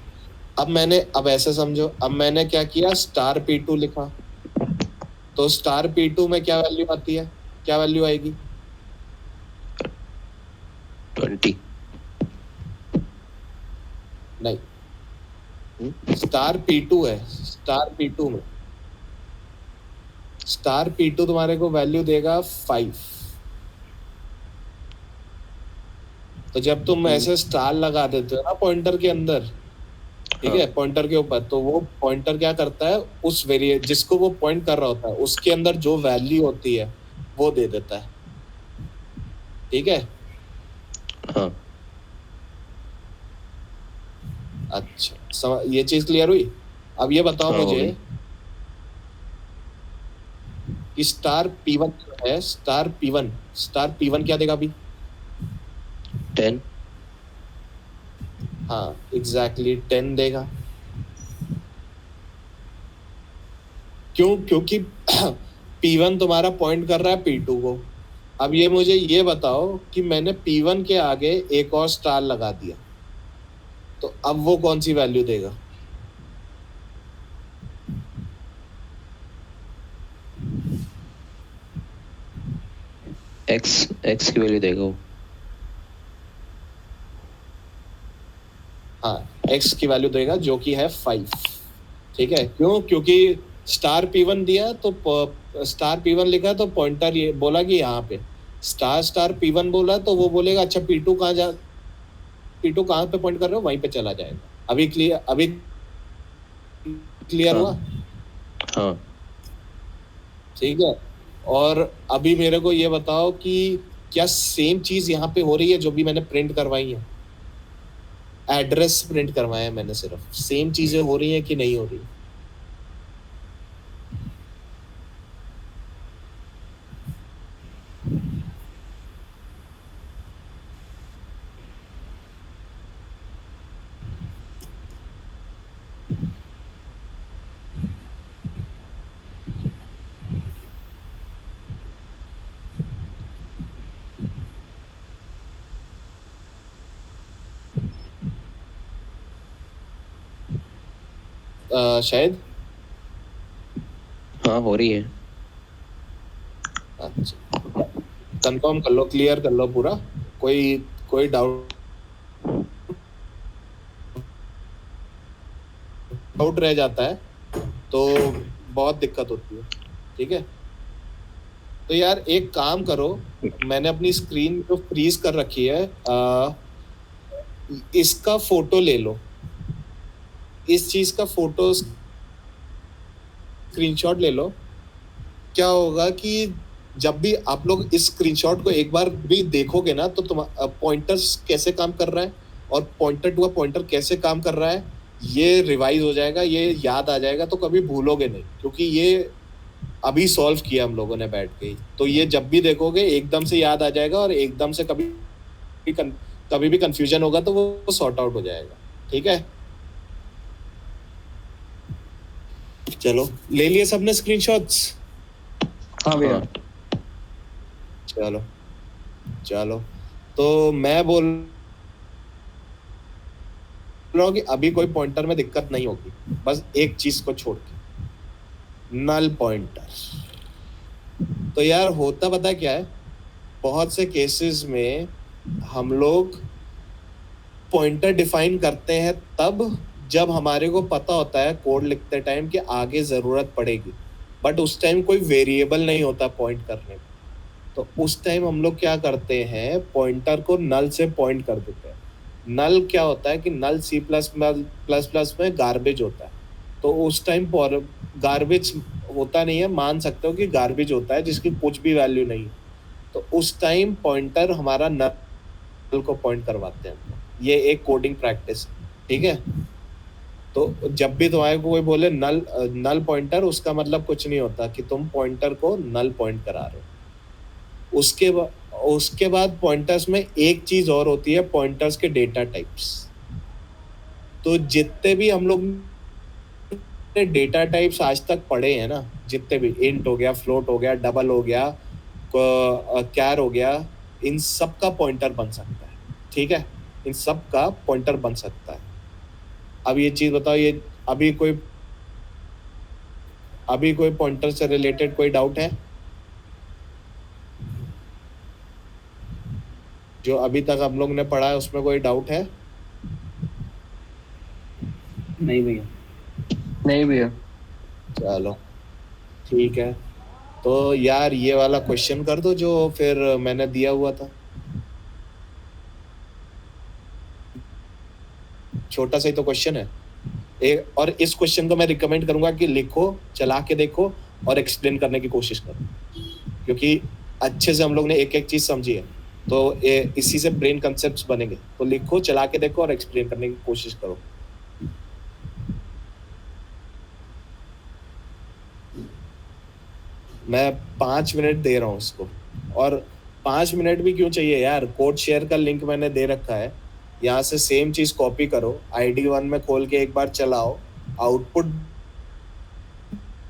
अब ऐसे समझो, अब मैंने क्या किया, स्टार P2 लिखा, तो स्टार P2 में क्या वैल्यू आती है, क्या वैल्यू आएगी, 20 नहीं, स्टार P2 है, स्टार P2 तुम्हारे को वैल्यू देगा 5। तो जब तुम ऐसे स्टार लगा देते हो ना पॉइंटर के अंदर, ठीक है, पॉइंटर के ऊपर, तो वो पॉइंटर क्या करता है, उस वेरिएबल जिसको वो पॉइंट कर रहा होता है उसके अंदर जो वैल्यू होती है वो दे देता है, ठीक है। हाँ अच्छा, ये चीज क्लियर हुई। अब ये बताओ हाँ, हो मुझे गई। कि स्टार P1 है, स्टार P1 क्या देगा अभी, 10 हाँ एग्जैक्टली 10 देगा। क्यों, क्योंकि P1 तुम्हारा पॉइंट कर रहा है P2 को। अब ये मुझे ये बताओ कि मैंने P1 के आगे एक और स्टार लगा दिया, तो अब वो कौन सी वैल्यू देगा, x की वैल्यू देगा वो। हाँ x की वैल्यू देगा जो कि है 5, ठीक है। क्यों, क्योंकि स्टार P1 दिया तो स्टार P1 लिखा तो पॉइंटर ये बोला कि यहाँ पे स्टार P1 बोला, तो वो बोलेगा अच्छा P2 कहाँ पे पॉइंट कर रहे हो, वहीं पे चला जाएगा। अभी क्लियर हाँ। हुआ, हाँ ठीक है। और अभी मेरे को ये बताओ कि क्या सेम चीज यहाँ पे हो रही है जो भी मैंने प्रिंट करवाई है, एड्रेस प्रिंट करवाया है मैंने, सिर्फ सेम चीजें हो रही हैं कि नहीं हो रही। शायद, हाँ हो रही है। अच्छा कंफर्म कर लो, क्लियर कर लो पूरा, कोई डाउट रह जाता है तो बहुत दिक्कत होती है, ठीक है। तो यार एक काम करो, मैंने अपनी स्क्रीन को फ्रीज कर रखी है, इसका फोटो ले लो, इस चीज का फोटो स्क्रीनशॉट ले लो। क्या होगा कि जब भी आप लोग इस स्क्रीनशॉट को एक बार भी देखोगे ना, तो तुम पॉइंटर्स कैसे काम कर रहा है और पॉइंटर टू पॉइंटर कैसे काम कर रहा है, ये रिवाइज हो जाएगा, ये याद आ जाएगा, तो कभी भूलोगे नहीं, क्योंकि ये अभी सॉल्व किया हम लोगों ने बैठ के ही। तो ये जब भी देखोगे एकदम से याद आ जाएगा, और एकदम से कभी भी कंफ्यूजन होगा तो वो सॉर्ट आउट हो जाएगा, ठीक है। चलो ले लिए सबने स्क्रीनशॉट्स, हाँ भैया। हाँ चलो तो मैं बोल लो कि अभी कोई पॉइंटर में दिक्कत नहीं होगी, बस एक चीज को छोड़ के, नल पॉइंटर। तो यार होता पता क्या है, बहुत से केसेस में हम लोग पॉइंटर डिफाइन करते हैं तब जब हमारे को पता होता है कोड लिखते टाइम कि आगे ज़रूरत पड़ेगी, बट उस टाइम कोई वेरिएबल नहीं होता पॉइंट करने में। तो उस टाइम हम लोग क्या करते हैं, पॉइंटर को नल से पॉइंट कर देते हैं। नल क्या होता है कि नल सी प्लस प्लस में गार्बेज होता है। तो उस टाइम गार्बेज होता नहीं है, मान सकते हो कि गार्बेज होता है जिसकी कुछ भी वैल्यू नहीं है। तो उस टाइम पॉइंटर हमारा नल को पॉइंट करवाते हैं। ये एक कोडिंग प्रैक्टिस, ठीक है। तो जब भी तुम्हारे को कोई बोले नल पॉइंटर, उसका मतलब कुछ नहीं होता कि तुम पॉइंटर को नल पॉइंट करा रहे हो। उसके बाद पॉइंटर्स में एक चीज और होती है, पॉइंटर्स के डेटा टाइप्स। तो जितने भी हम लोग ने डेटा टाइप्स आज तक पढ़े हैं ना, जितने भी, इंट हो गया, फ्लोट हो गया, डबल हो गया, कैर हो गया, इन सब का पॉइंटर बन सकता है, ठीक है। इन सब का पॉइंटर बन सकता है। अब ये चीज बताओ, ये अभी कोई पॉइंटर से रिलेटेड कोई डाउट है जो अभी तक हम लोग ने पढ़ा है, उसमें कोई डाउट है? नहीं भैया। नहीं भैया। चलो ठीक है। तो यार ये वाला क्वेश्चन कर दो जो फिर मैंने दिया हुआ था, छोटा सा ही तो क्वेश्चन है। और इस क्वेश्चन को मैं रिकमेंड करूंगा कि लिखो, चला के देखो और एक्सप्लेन करने की कोशिश करो, क्योंकि अच्छे से हम लोग ने एक एक चीज समझी है। तो इसी से ब्रेन कंसेप्ट्स बनेंगे। तो लिखो, चला के देखो और एक्सप्लेन करने की कोशिश करो। मैं 5 मिनट दे रहा हूँ इसको, और 5 मिनट भी क्यों चाहिए यार, कोड शेयर का लिंक मैंने दे रखा है, यहाँ से सेम चीज कॉपी करो, ID1 में खोल के एक बार चलाओ, आउटपुट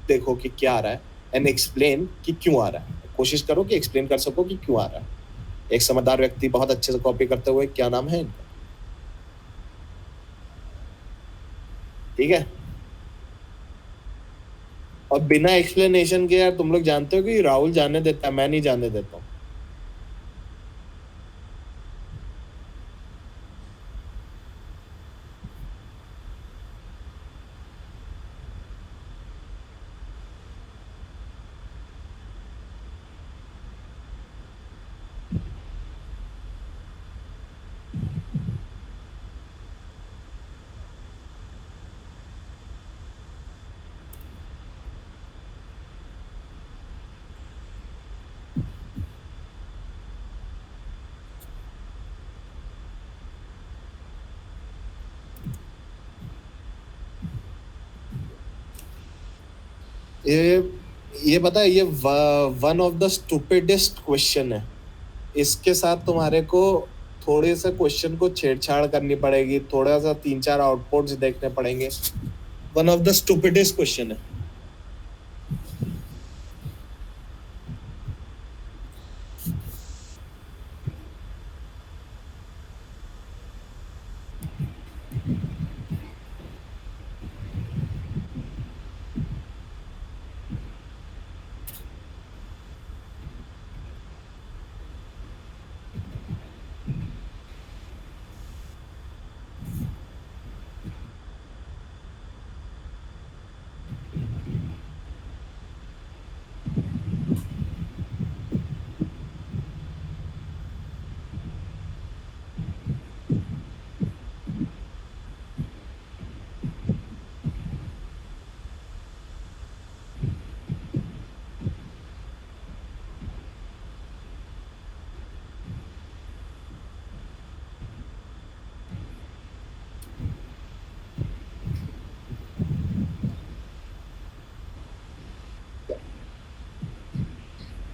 देखो कि क्या आ रहा है, एंड एक्सप्लेन कि क्यों आ रहा है। कोशिश करो कि एक्सप्लेन कर सको कि क्यों आ रहा है। एक समझदार व्यक्ति बहुत अच्छे से कॉपी करते हुए, क्या नाम है इनका, ठीक है। और बिना एक्सप्लेनेशन के यार, तुम लोग जानते हो कि राहुल जाने देता है, मैं नहीं जाने देता हूँ। ये पता है, ये one of the stupidest question है। इसके साथ तुम्हारे को थोड़े से क्वेश्चन को छेड़छाड़ करनी पड़ेगी, थोड़ा सा 3-4 आउटपुट्स देखने पड़ेंगे। One of the stupidest question है।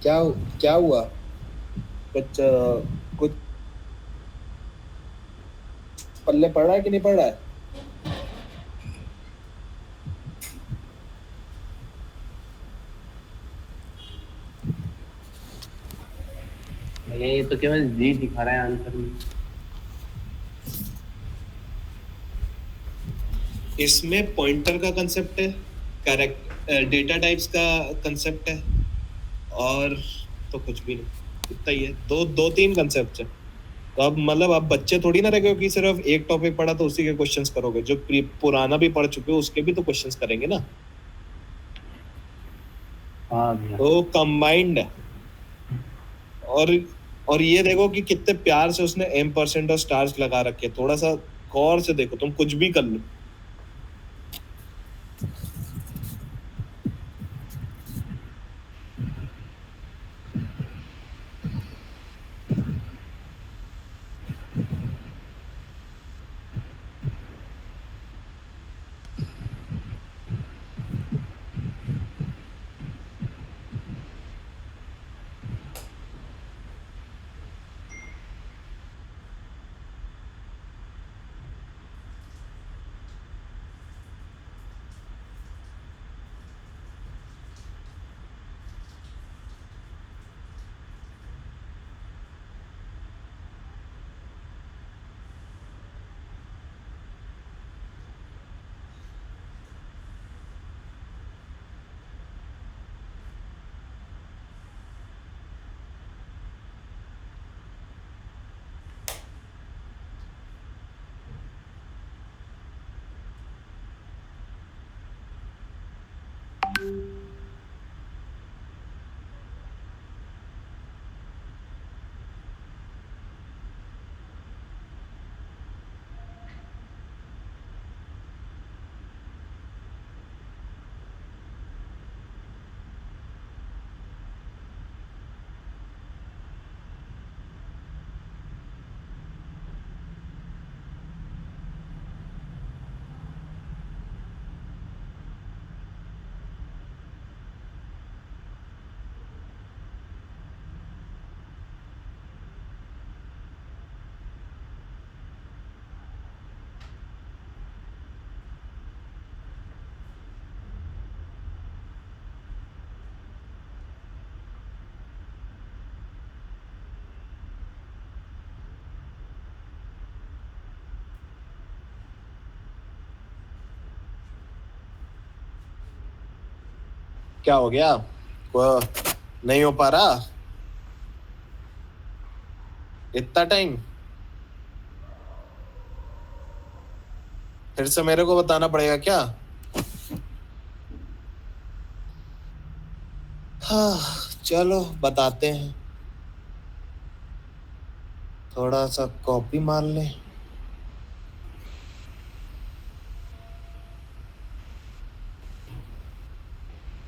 क्या क्या हुआ? कुछ कुछ पल्ले पड़ रहा है कि नहीं पड़ रहा है? भैया ये तो केवल जी दिखा रहा है आंसर में। इसमें पॉइंटर का कंसेप्ट है, करेक्ट डेटा टाइप्स का कंसेप्ट है, और तो कुछ भी नहीं, इतना ही है। दो तीन कंसेप्ट है। तो अब मतलब आप बच्चे थोड़ी ना रह गए कि सिर्फ एक टॉपिक पढ़ा तो उसी के क्वेश्चंस करोगे, जो पुराना भी पढ़ चुके हो उसके भी तो क्वेश्चंस करेंगे ना। हाँ भैया। तो कंबाइंड है। और ये देखो कि कितने प्यार से उसने M% और स्टार्स लगा रखे, थोड़ा सा गौर से देखो, तुम कुछ भी कर लो। क्या हो गया? नहीं हो पा रहा इतना टाइम? फिर से मेरे को बताना पड़ेगा क्या? हाँ, चलो बताते हैं। थोड़ा सा कॉपी मार ले।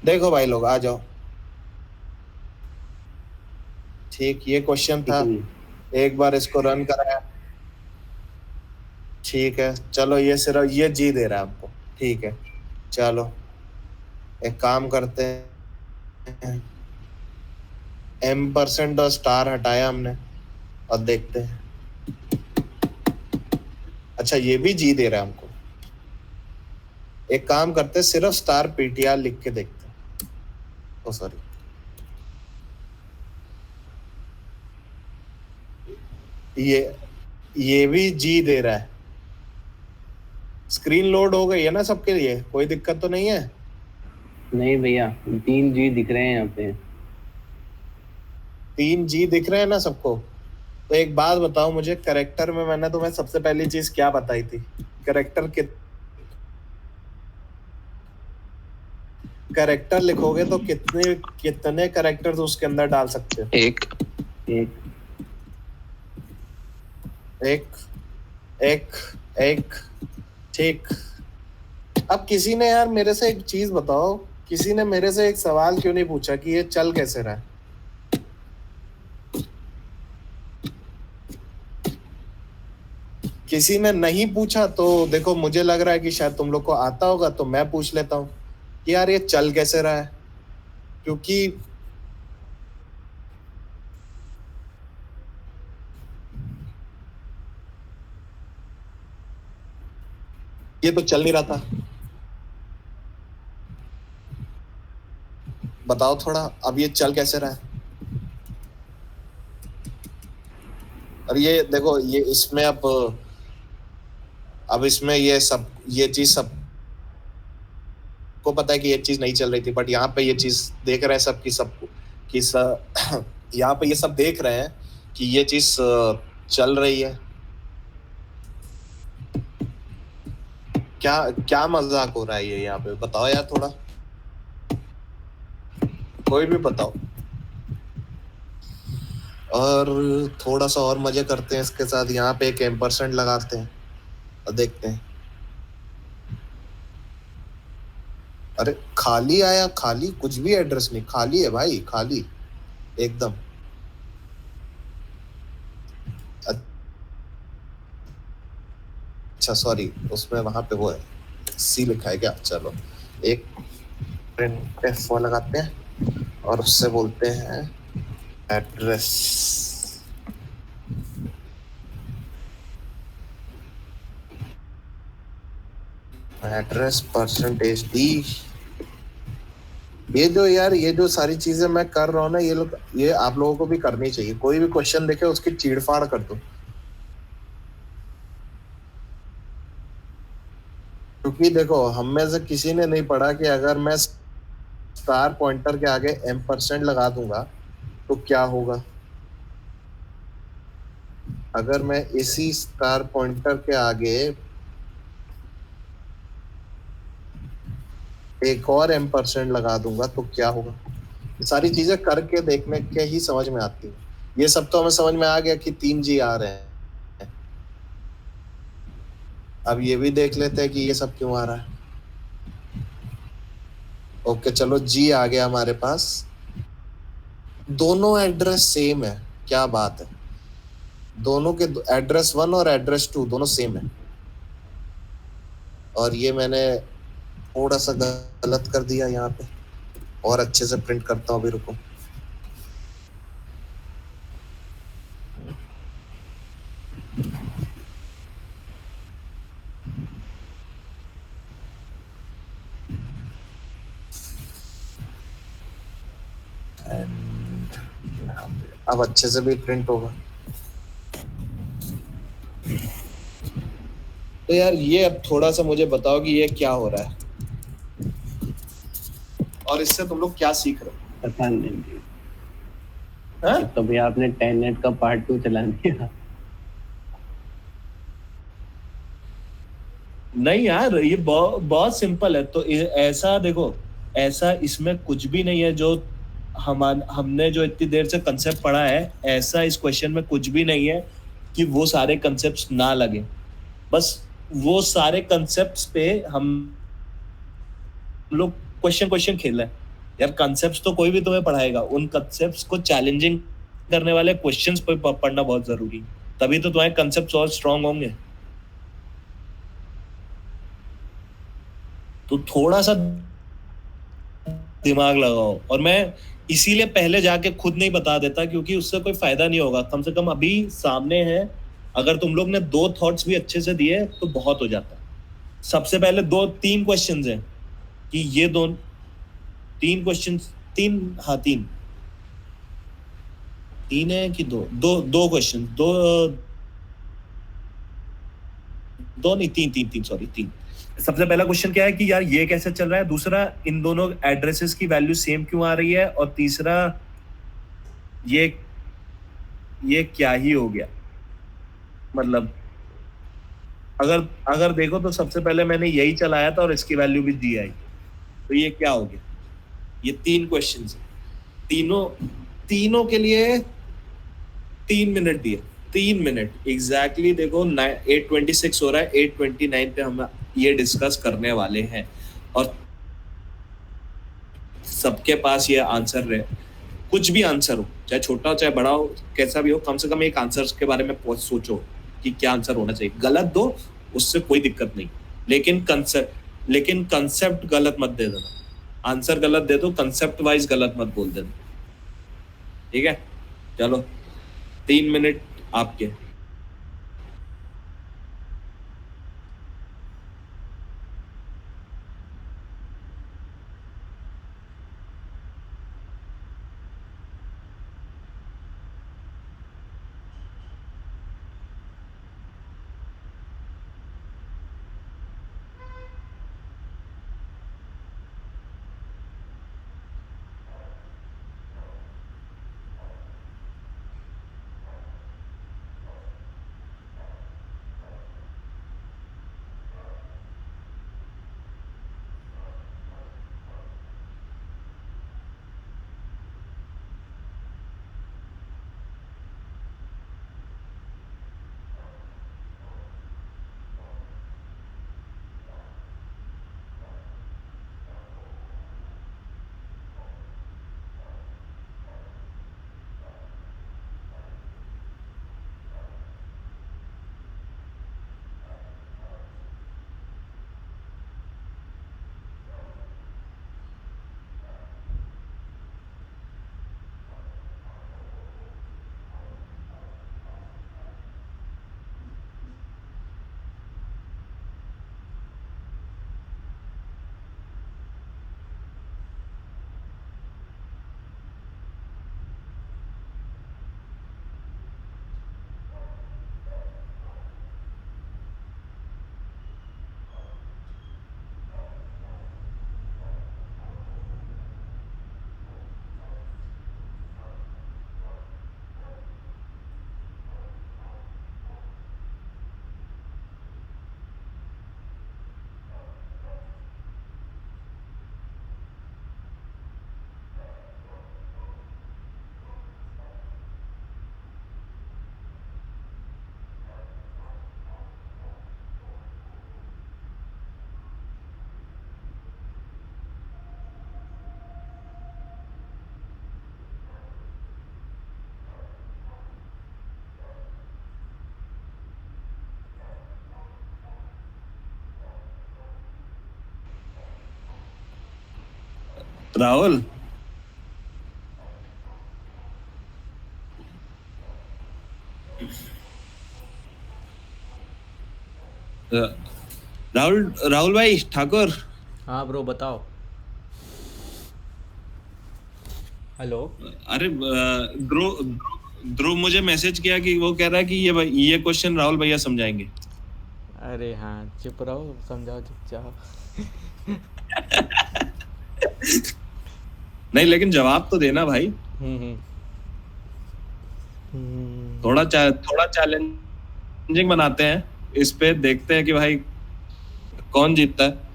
देखो भाई लोग, आ जाओ। ठीक, ये क्वेश्चन था, एक बार इसको रन कराया। ठीक है, चलो ये सिर्फ ये जी दे रहा है आपको। ठीक है, चलो एक काम करते हैं, M% और स्टार हटाया हमने, और देखते हैं। अच्छा, ये भी जी दे रहा है हमको। एक काम करते हैं, सिर्फ स्टार PTR लिख के देखते हैं। ओ सॉरी, ये भी जी दे रहा है। स्क्रीन लोड हो गई है ना सबके लिए? कोई दिक्कत तो नहीं है? नहीं भैया, 3 जी दिख रहे हैं यहाँ पे। 3 जी दिख रहे हैं ना सबको? तो एक बात बताओ मुझे, करेक्टर में मैंने तुम्हें सबसे पहली चीज क्या बताई थी? करेक्टर लिखोगे तो कितने करेक्टर्स उसके अंदर डाल सकते हो? एक एक एक एक ठीक। अब किसी ने यार मेरे से एक चीज बताओ, किसी ने मेरे से एक सवाल क्यों नहीं पूछा कि ये चल कैसे रहा है? किसी ने नहीं पूछा, तो देखो मुझे लग रहा है कि शायद तुम लोग को आता होगा, तो मैं पूछ लेता हूँ कि यार ये चल कैसे रहा है। क्योंकि ये तो चल नहीं रहा था। बताओ थोड़ा, अब ये चल कैसे रहा है? और ये देखो, ये इसमें अब इसमें ये चीज सब सबको पता है कि ये चीज नहीं चल रही थी, बट यहाँ पे ये चीज देख रहे हैं सब की सब कि यहाँ पे ये सब देख रहे हैं कि ये चीज चल रही है। क्या क्या मजाक हो रहा है ये यहाँ पे, बताओ यार थोड़ा, कोई भी बताओ। और थोड़ा सा और मजे करते हैं इसके साथ, यहाँ पे एक एम्परसेंट लगाते हैं और देखते हैं। अरे खाली आया, खाली, कुछ भी एड्रेस नहीं, खाली है भाई, खाली एकदम। अच्छा सॉरी, उसमें वहां पे वो है, सी लिखा है क्या? चलो एक प्रिंट F4 लगाते हैं और उससे बोलते हैं एड्रेस। Address percentage D. ये जो यार, ये जो सारी चीजें मैं कर रहा हूँ ना, ये आप लोगों को भी करनी चाहिए। कोई भी क्वेश्चन देखे उसकी चीड़फाड़ कर दो, क्योंकि देखो हम में से किसी ने नहीं पढ़ा कि अगर मैं स्टार पॉइंटर के आगे M% लगा दूंगा तो क्या होगा। अगर मैं इसी स्टार पॉइंटर के आगे एक और M% लगा दूंगा तो क्या होगा। ये सारी चीजें करके देखने के ही समझ में आती है। ये सब तो हमें समझ में आ गया कि 3G आ रहे हैं। अब ये भी देख लेते हैं कि ये सब क्यों आ रहा है। ओके चलो, G आ गया हमारे पास। दोनों एड्रेस सेम है, क्या बात है। दोनों के एड्रेस 1 और एड्रेस 2 दोनों सेम है। और ये मैंने थोड़ा सा गलत कर दिया यहाँ पे, और अच्छे से प्रिंट करता हूँ अभी, रुको। अब अच्छे से भी प्रिंट होगा। तो यार ये अब थोड़ा सा मुझे बताओ कि ये क्या हो रहा है और इससे तुम लोग क्या सीख रहे हो। पता नहीं, हाँ? तो भैया आपने 10net का पार्ट 2 चला दिया। नहीं यार, ये बहुत सिंपल है। तो ऐसा देखो, ऐसा इसमें कुछ भी नहीं है जो हमने जो इतनी देर से कंसेप्ट पढ़ा है, ऐसा इस क्वेश्चन में कुछ भी नहीं है कि वो सारे कंसेप्ट्स ना लगे। बस वो सारे कंसेप्ट्स पे हम लोग क्वेश्चन क्वेश्चन खेल रहे हैं। यार कंसेप्ट्स तो कोई भी तुम्हें पढ़ाएगा, उन कंसेप्ट्स को चैलेंजिंग करने वाले क्वेश्चंस पे पढ़ना बहुत जरूरी है, तभी तो तुम्हारे कंसेप्ट्स और स्ट्रांग होंगे। तो थोड़ा सा दिमाग लगाओ। और मैं इसीलिए पहले जाके खुद नहीं बता देता, क्योंकि उससे कोई फायदा नहीं होगा। कम से कम अभी सामने है, अगर तुम लोग ने 2 थॉट्स भी अच्छे से दिए तो बहुत हो जाता है। सबसे पहले 3 क्वेश्चंस हैं कि ये 3 क्वेश्चंस, 3, हाँ 3 है कि 2 क्वेश्चन, 2 नहीं, 3 सॉरी 3। सबसे पहला क्वेश्चन क्या है कि यार ये कैसे चल रहा है, दूसरा इन दोनों एड्रेसेस की वैल्यू सेम क्यों आ रही है, और तीसरा ये क्या ही हो गया। मतलब अगर अगर देखो तो सबसे पहले मैंने यही चलाया था और इसकी वैल्यू भी दी आई, तो ये क्या हो गया। ये 3 क्वेश्चंस, तीनों के लिए 3 मिनट दिए। 3 मिनट एग्जैक्टली। देखो 8:26 हो रहा है, 8:29 पे हम ये डिस्कस करने वाले हैं, और सबके पास ये आंसर रहे। कुछ भी आंसर हो, चाहे छोटा हो चाहे बड़ा हो, कैसा भी हो, कम से कम एक आंसर के बारे में सोचो कि क्या आंसर होना चाहिए। गलत दो, उससे कोई दिक्कत नहीं, लेकिन कंसेप्ट गलत मत दे देना। आंसर गलत दे दो, कंसेप्ट वाइज गलत मत बोल देना, ठीक है। चलो 3 मिनट आपके। राहुल राहुल राहुल भाई ठाकुर, हाँ ब्रो बताओ। हेलो। अरे ध्रुव ध्रुव मुझे मैसेज किया कि वो कह रहा है कि ये क्वेश्चन राहुल भैया समझाएंगे। अरे हाँ चुप रहो, समझाओ चुपचाप। नहीं लेकिन जवाब तो देना भाई। हम्म। थोड़ा चैलेंजिंग बनाते हैं, इस पे देखते हैं कि भाई कौन जीतता है।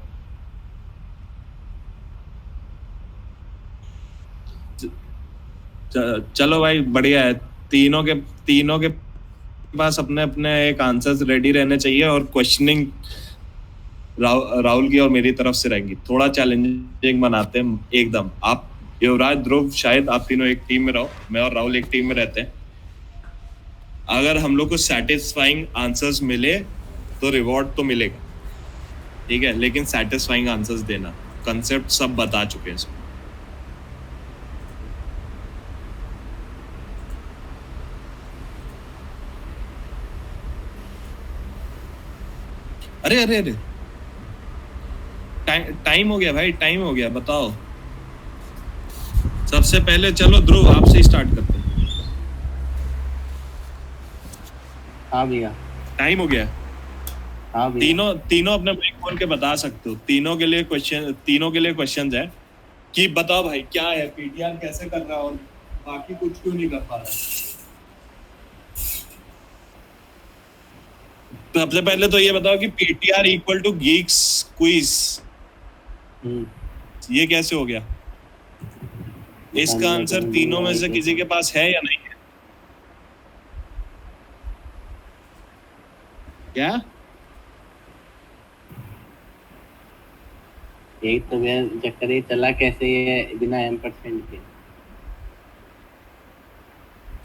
चलो भाई बढ़िया है, तीनों के पास अपने अपने एक आंसर्स रेडी रहने चाहिए और क्वेश्चनिंग राहुल की और मेरी तरफ से रहेंगी। थोड़ा चैलेंजिंग बनाते हैं एकदम। आप युवराज ध्रुव शायद आप तीनों एक टीम में रहो, मैं और राहुल एक टीम में रहते हैं। अगर हम लोग को सैटिस्फाइंग आंसर्स मिले तो रिवॉर्ड तो मिलेगा, ठीक है, लेकिन सैटिस्फाइंग आंसर्स देना। कंसेप्ट सब बता चुके हैं इसमें। अरे अरे अरे टाइम हो गया भाई, टाइम हो गया, बताओ। सबसे पहले चलो ध्रुव आपसे ही स्टार्ट करते हैं। हाँ भैया। टाइम हो गया। हाँ भैया। तीनों अपने माइक खोल के बता सकते हो। तीनों के लिए क्वेश्चन है कि बताओ भाई क्या है, पीटीआर कैसे कर रहा है और बाकी कुछ क्यों नहीं कर पा रहा है। सबसे पहले तो ये बताओ कि PTR equal to geeks quiz, ये कैसे हो गया? इसका आंसर तीनों में से किसी के पास है या नहीं है? क्या? एक तो मैं चक्कर ये चला कैसे ये बिना M% के।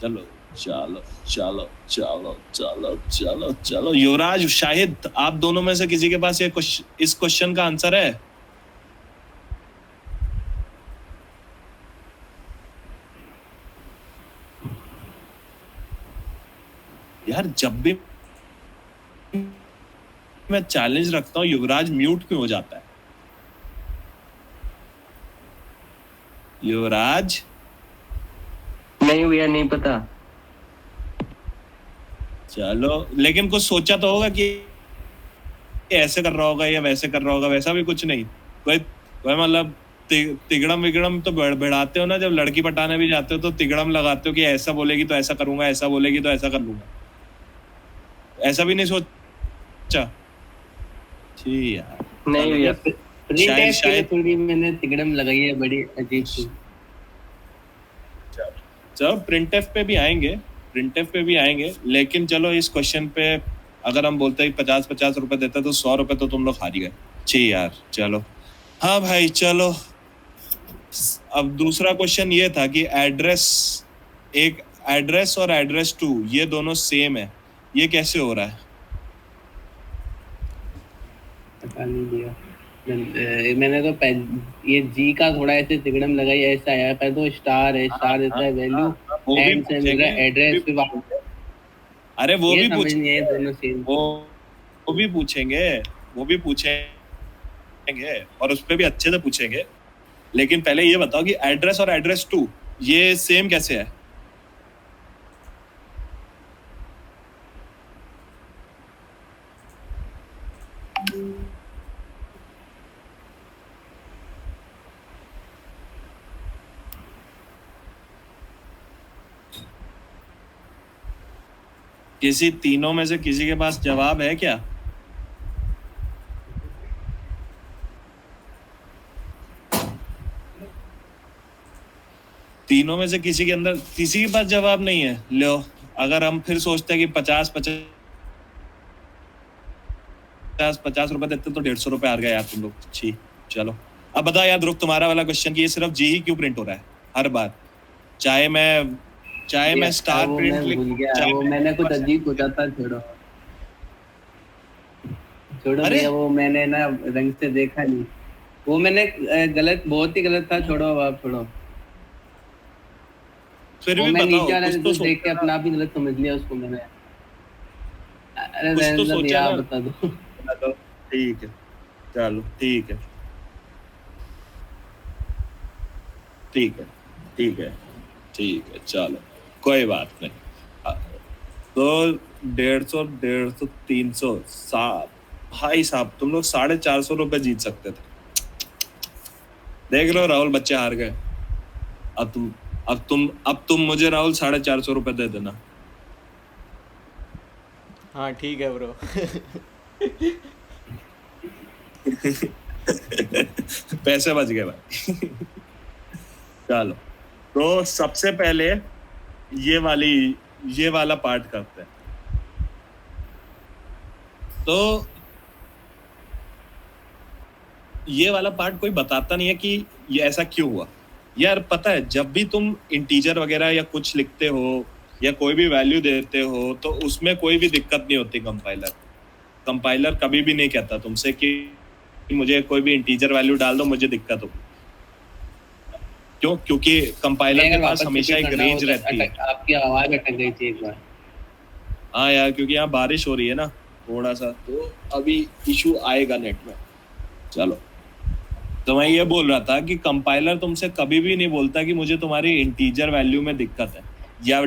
चलो चलो चलो चलो चलो चलो चलो युवराज शाहिद, आप दोनों में से किसी के पास इस क्वेश्चन का आंसर है? यार जब भी मैं चैलेंज रखता हूँ युवराज म्यूट क्यों हो जाता है? युवराज नहीं भैया, नहीं पता। चलो, लेकिन कुछ सोचा तो होगा कि ऐसे कर रहा होगा या वैसे कर रहा होगा। वैसा भी कुछ नहीं, कोई मतलब तिगड़म विगड़म तो बढ़ाते हो ना, जब लड़की पटाने भी जाते हो तो तिगड़म लगाते हो कि ऐसा बोलेगी तो ऐसा करूंगा, ऐसा बोलेगी तो ऐसा कर लूंगा। ऐसा भी नहीं सोचा? ठीक यार। नहीं भैया, शायद थोड़ी मैंने तिगड़म लगाई है, बड़ी अजीब सी। चलो प्रिंटएफ पे भी आएंगे, लेकिन चलो इस क्वेश्चन पे अगर हम बोलते हैं 50-50 रुपए देते तो 100 रुपए तो तुम लोग हार गए। छी यार, चलो। हाँ भाई चलो, अब दूसरा क्वेश्चन ये था कि एड्रेस और एड्रेस 2 ये दोनों सेम है, ये कैसे हो रहा है? पता नहीं भैया, मैंने तो ये जी का थोड़ा ऐसे तिगड़म लगाई, ऐसा आया। पहले तो स्टार है, स्टार देता है वैल्यू, एंड से मेरा एड्रेस पे अरे वो भी पूछेंगे और उस पे भी अच्छे से पूछेंगे। लेकिन पहले ये बताओ कि एड्रेस और एड्रेस 2 ये सेम कैसे है? किसी तीनों में से किसी के पास जवाब है क्या? तीनों में से किसी के पास जवाब नहीं है? लो, अगर हम फिर सोचते हैं कि 50 रुपए देते तो 150 रुपए हार गए यार तुम लोग। छी, चलो अब बता यार ध्रुव, तुम्हारा वाला क्वेश्चन कि ये सिर्फ जी ही क्यों प्रिंट हो रहा है हर बार? चाहे मैं स्टार प्रिंट भूल गया, वो मैंने कुछ अजीब पूछा था। छोड़ो भैया, वो मैंने ना रंग से देखा नहीं। वो मैंने गलत, बहुत ही गलत था, छोड़ो अब आप छोड़ो। फिर वो भी मैं नीचे बताओ, वाला कुछ तो देख के सोचा अपना ना, आप ही गलत समझ लिया उसको मैंने। अरे कुछ रहने तो दो सोचा भैया, आप ना। बता दो। चलो ठीक है, चलो ठीक है, ठीक है, ठीक है, ठीक है, चलो कोई बात नहीं। तो 150, 300, सात, भाई साहब तुम लोग 450 रुपए जीत सकते थे। देख लो राहुल, बच्चे हार गए। अब तुम मुझे राहुल 450 रुपए दे देना। हाँ ठीक है ब्रो। पैसे बच गए भाई। चलो, तो सबसे पहले ये वाली ये वाला पार्ट करते हैं। तो ये वाला पार्ट कोई बताता नहीं है कि ये ऐसा क्यों हुआ। यार पता है, जब भी तुम इंटीजर वगैरह या कुछ लिखते हो या कोई भी वैल्यू देते हो तो उसमें कोई भी दिक्कत नहीं होती। कंपाइलर कभी भी नहीं कहता तुमसे कि मुझे कोई भी इंटीजर वैल्यू डाल दो, मुझे दिक्कत होगी। क्यों? क्योंकि कंपाइलर के अगर पास वापस हमेशा रिपीट एक करना रेंज हो तो रहती है। आपकी आवाज अटक गई थी एक बार। हाँ यार, क्योंकि यहाँ बारिश हो रही है ना थोड़ा सा, तो अभी इशू आएगा नेट में। चलो, तो मैं ये बोल रहा था कि कंपाइलर तुमसे कभी भी नहीं बोलता कि मुझे तुम्हारी इंटीजर वैल्यू में दिक्कत है या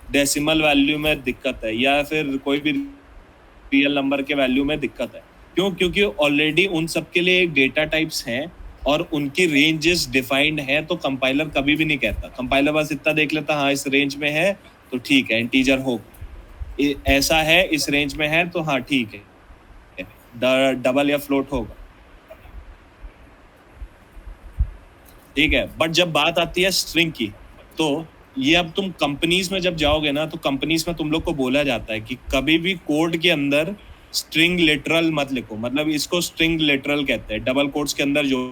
डेसिमल वैल्यू में दिक्कत है या फिर कोई भी रियल नंबर के वैल्यू में दिक्कत है। क्यों? क्योंकि ऑलरेडी उन सब के लिए एक डेटा टाइप्स हैं और उनकी रेंजेस डिफाइंड है। तो कंपाइलर कभी भी नहीं कहता, कंपाइलर बस इतना देख लेता, हाँ इस रेंज में है तो ठीक है, इंटीजर हो, ऐसा है इस रेंज में है तो हाँ ठीक है, डबल या फ्लोट होगा, ठीक है। बट जब बात आती है स्ट्रिंग की, तो ये अब तुम कंपनीज में जब जाओगे ना, तो कंपनीज में तुम लोग को बोला जाता है कि कभी भी कोड के अंदर स्ट्रिंग लिटरल मत लिखो। मतलब इसको स्ट्रिंग लिटरल कहते हैं, डबल कोट्स के अंदर जो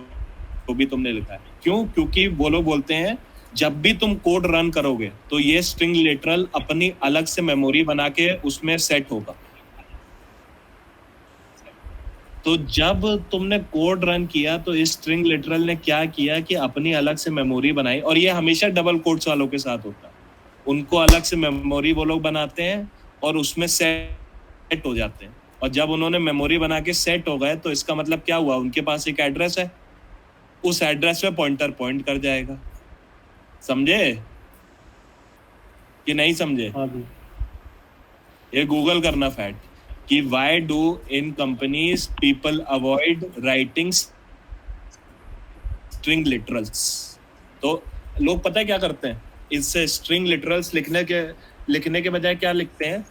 भी तुमने लिखा है। क्यों? क्योंकि वो लोग बोलते हैं जब भी तुम कोड रन करोगे तो ये स्ट्रिंग लिटरल अपनी अलग से मेमोरी बना के उसमें सेट होगा। तो जब तुमने कोड रन किया तो इस स्ट्रिंग लिटरल ने क्या किया कि अपनी अलग से मेमोरी बनाई। और ये हमेशा डबल कोट्स वालों के साथ होता है, उनको अलग से मेमोरी वो लोग बनाते हैं और उसमें सेट हो जाते हैं। और जब उन्होंने मेमोरी बना के सेट हो गए तो इसका मतलब क्या हुआ, उनके पास एक एड्रेस है, उस एड्रेस पे पॉइंटर पॉइंट कर जाएगा। समझे कि नहीं समझे? हाँ जी। ये गूगल करना फैक्ट कि why do in companies people avoid writing string literals। तो लोग पता है क्या करते हैं, इससे string literals लिखने के बजाय क्या लिखते हैं,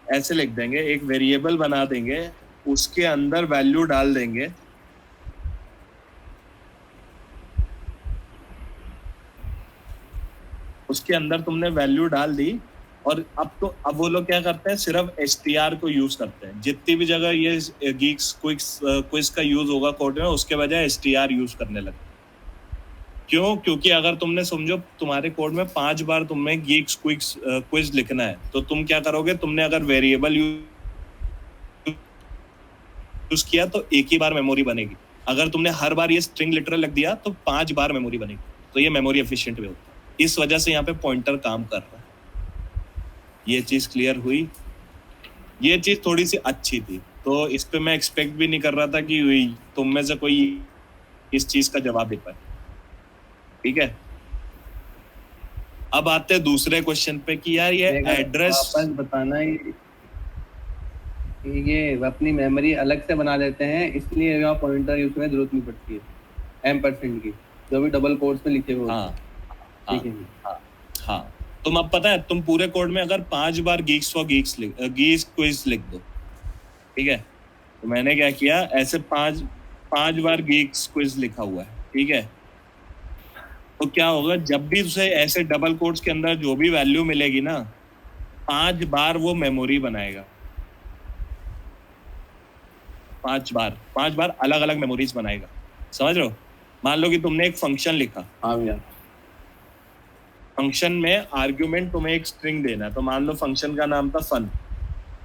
ऐसे लिख देंगे, एक वेरिएबल बना देंगे, उसके अंदर वैल्यू डाल देंगे, उसके अंदर तुमने वैल्यू डाल दी और अब वो लोग क्या करते हैं, सिर्फ str को यूज करते हैं। जितनी भी जगह ये गीक्स क्विज का यूज होगा कोड में, उसके बजाय str यूज करने लगे। क्यों? क्योंकि अगर तुमने समझो तुम्हारे कोड में 5 बार तुम्हें गीक्स क्विज लिखना है, तो तुम क्या करोगे, तुमने अगर वेरिएबल यूज किया तो एक ही बार मेमोरी बनेगी। अगर तुमने हर बार ये स्ट्रिंग लिटरल लिख दिया तो 5 बार मेमोरी बनेगी। तो ये मेमोरी एफिशिएंट वे होता है। इस वजह से यहाँ पे पॉइंटर काम कर रहा है। ये चीज क्लियर हुई? ये चीज थोड़ी सी अच्छी थी, तो इस पे मैं एक्सपेक्ट भी नहीं कर रहा था कि तुम में से कोई इस चीज का जवाब दे पाए। ठीक है, अब आते हैं दूसरे क्वेश्चन पे कि यार ये एड्रेस वापस बताना, ये अपनी मेमोरी अलग से बना देते हैं, इसलिए यहाँ पॉइंटर यूज करने की जरूरत नहीं पड़ती है M% की, जो भी डबल कोट्स में लिखे हुए। हाँ ठीक है। हाँ, तुम अब पता है, तुम पूरे कोड में अगर 5 बार गीक्स क्विज लिख दो, ठीक है, तो मैंने क्या किया, ऐसे 5 बार गीक्स क्विज लिखा हुआ है, ठीक है, तो क्या होगा, जब भी उसे ऐसे डबल कोट्स के अंदर जो भी वैल्यू मिलेगी ना, 5 बार वो मेमोरी बनाएगा। 5 बार अलग अलग मेमोरीज बनाएगा। समझ रहे हो? मान लो कि तुमने एक फंक्शन लिखा, हाँ भैया, फंक्शन में आर्ग्यूमेंट तुम्हें एक स्ट्रिंग देना है, तो मान लो फंक्शन का नाम था फन।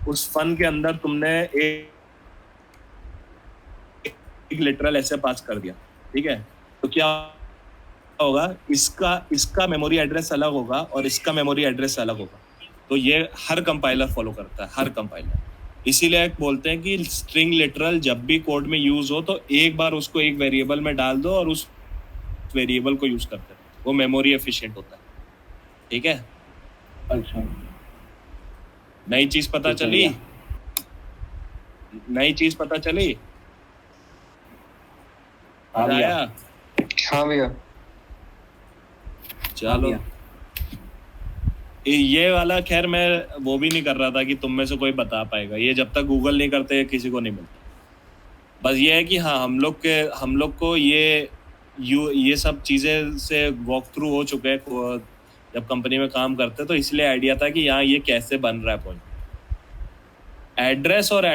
उस फन के अंदर तुमने एक लिटरल ऐसे पास कर दिया, ठीक है, तो क्या होगा, इसका इसका मेमोरी एड्रेस अलग होगा और इसका मेमोरी एड्रेस अलग होगा। तो ये हर कंपाइलर फॉलो करता है, हर कंपाइलर। इसीलिए बोलते हैं कि स्ट्रिंग लिटरल जब भी कोड में यूज हो तो एक बार उसको एक वेरिएबल में डाल दो और उस वेरिएबल को यूज करते हैं, वो मेमोरी एफिशिएंट होता है। ठीक है, अच्छा, नई चीज पता ठीक है चली, भैया। नई चीज पता चली, हाँ मजा भैया। आया? हाँ भैया। चलो, भैया। ये वाला खैर मैं वो भी नहीं कर रहा था कि तुम में से कोई बता पाएगा, ये जब तक गूगल नहीं करते किसी को नहीं मिलता। बस ये है कि हाँ, हम लोग को ये सब चीजें से वॉक थ्रू हो चुके हैं जब कंपनी में काम करते हैं, तो इसलिए आइडिया था कि यहाँ ये कैसे बन रहा है पॉइंट, एड्रेस और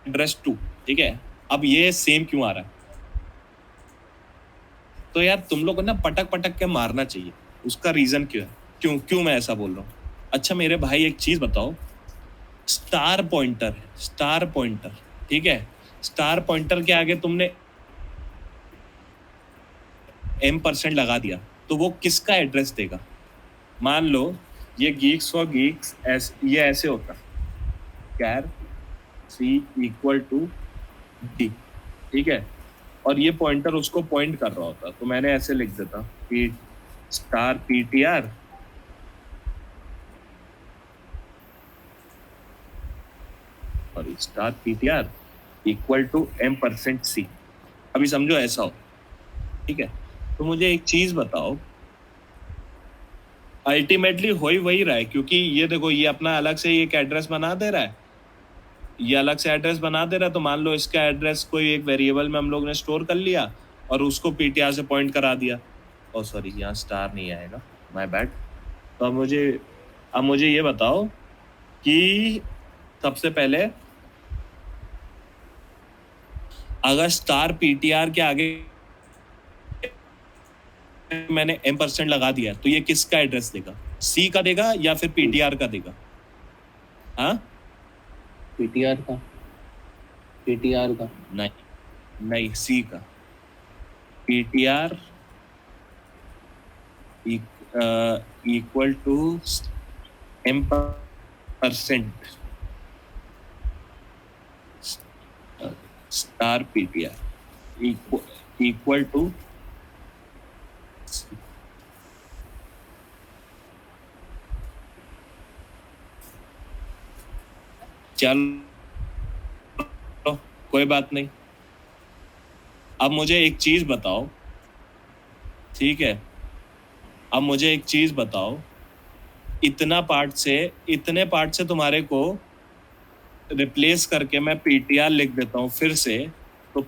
एड्रेस टू। ठीक है, अब ये सेम क्यों आ रहा है? तो यार तुम लोग को ना पटक पटक के मारना चाहिए, उसका रीजन क्यों है, क्यों मैं ऐसा बोल रहा हूँ। अच्छा मेरे भाई एक चीज बताओ, स्टार पॉइंटर, ठीक है, स्टार पॉइंटर के आगे तुमने M% लगा दिया तो वो किसका एड्रेस देगा? मान लो ये geeks for geeks ये ऐसे होता, char C equal to D, ठीक है, और ये पॉइंटर उसको पॉइंट कर रहा होता, तो मैंने ऐसे लिख देता कि स्टार PTR और star PTR equal to M%C। अभी समझो ऐसा हो, ठीक है, तो मुझे एक चीज बताओ, अल्टीमेटली हो ही वही रहा है, क्योंकि ये देखो ये अपना अलग से एक एड्रेस बना दे रहा है, ये अलग से एड्रेस बना दे रहा है। तो मान लो इसका एड्रेस कोई एक वेरिएबल में हम लोग ने स्टोर कर लिया और उसको PTR से पॉइंट करा दिया। ओ सॉरी, यहाँ स्टार नहीं आएगा, माय बैड। तो अब मुझे ये बताओ कि सबसे पहले अगर स्टार PTR के आगे मैंने M% लगा दिया तो ये किसका एड्रेस देगा? C का देगा या फिर PTR का देगा? हाँ, PTR का नहीं C का। PTR equal to M% star PTR equal to चलो कोई बात नहीं। अब मुझे एक चीज बताओ, ठीक है, अब मुझे एक चीज बताओ, इतने पार्ट से तुम्हारे को रिप्लेस करके मैं PTR लिख देता हूँ फिर से तो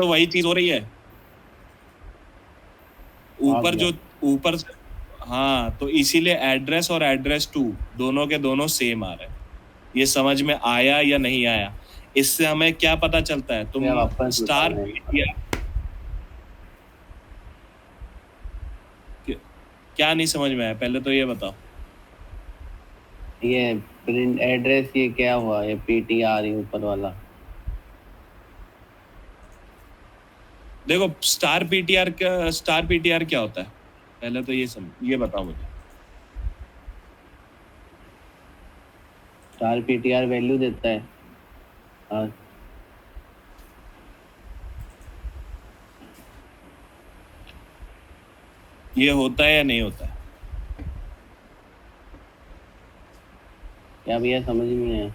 वही चीज हो रही है ऊपर से। हाँ, तो इसीलिए एड्रेस और एड्रेस टू दोनों के दोनों सेम आ रहे हैं। ये समझ में आया या नहीं आया? इससे हमें क्या पता चलता है? तुम स्टार PTR क्या नहीं समझ में आया, पहले तो ये बताओ। ये प्रिंट एड्रेस ये क्या हुआ, ये PTR ये ऊपर वाला? देखो स्टार PTR क्या होता है, पहले तो ये बताओ मुझे। स्टार PTR वैल्यू देता है। हाँ, ये होता है या नहीं होता है? क्या भैया समझ में नहीं आया?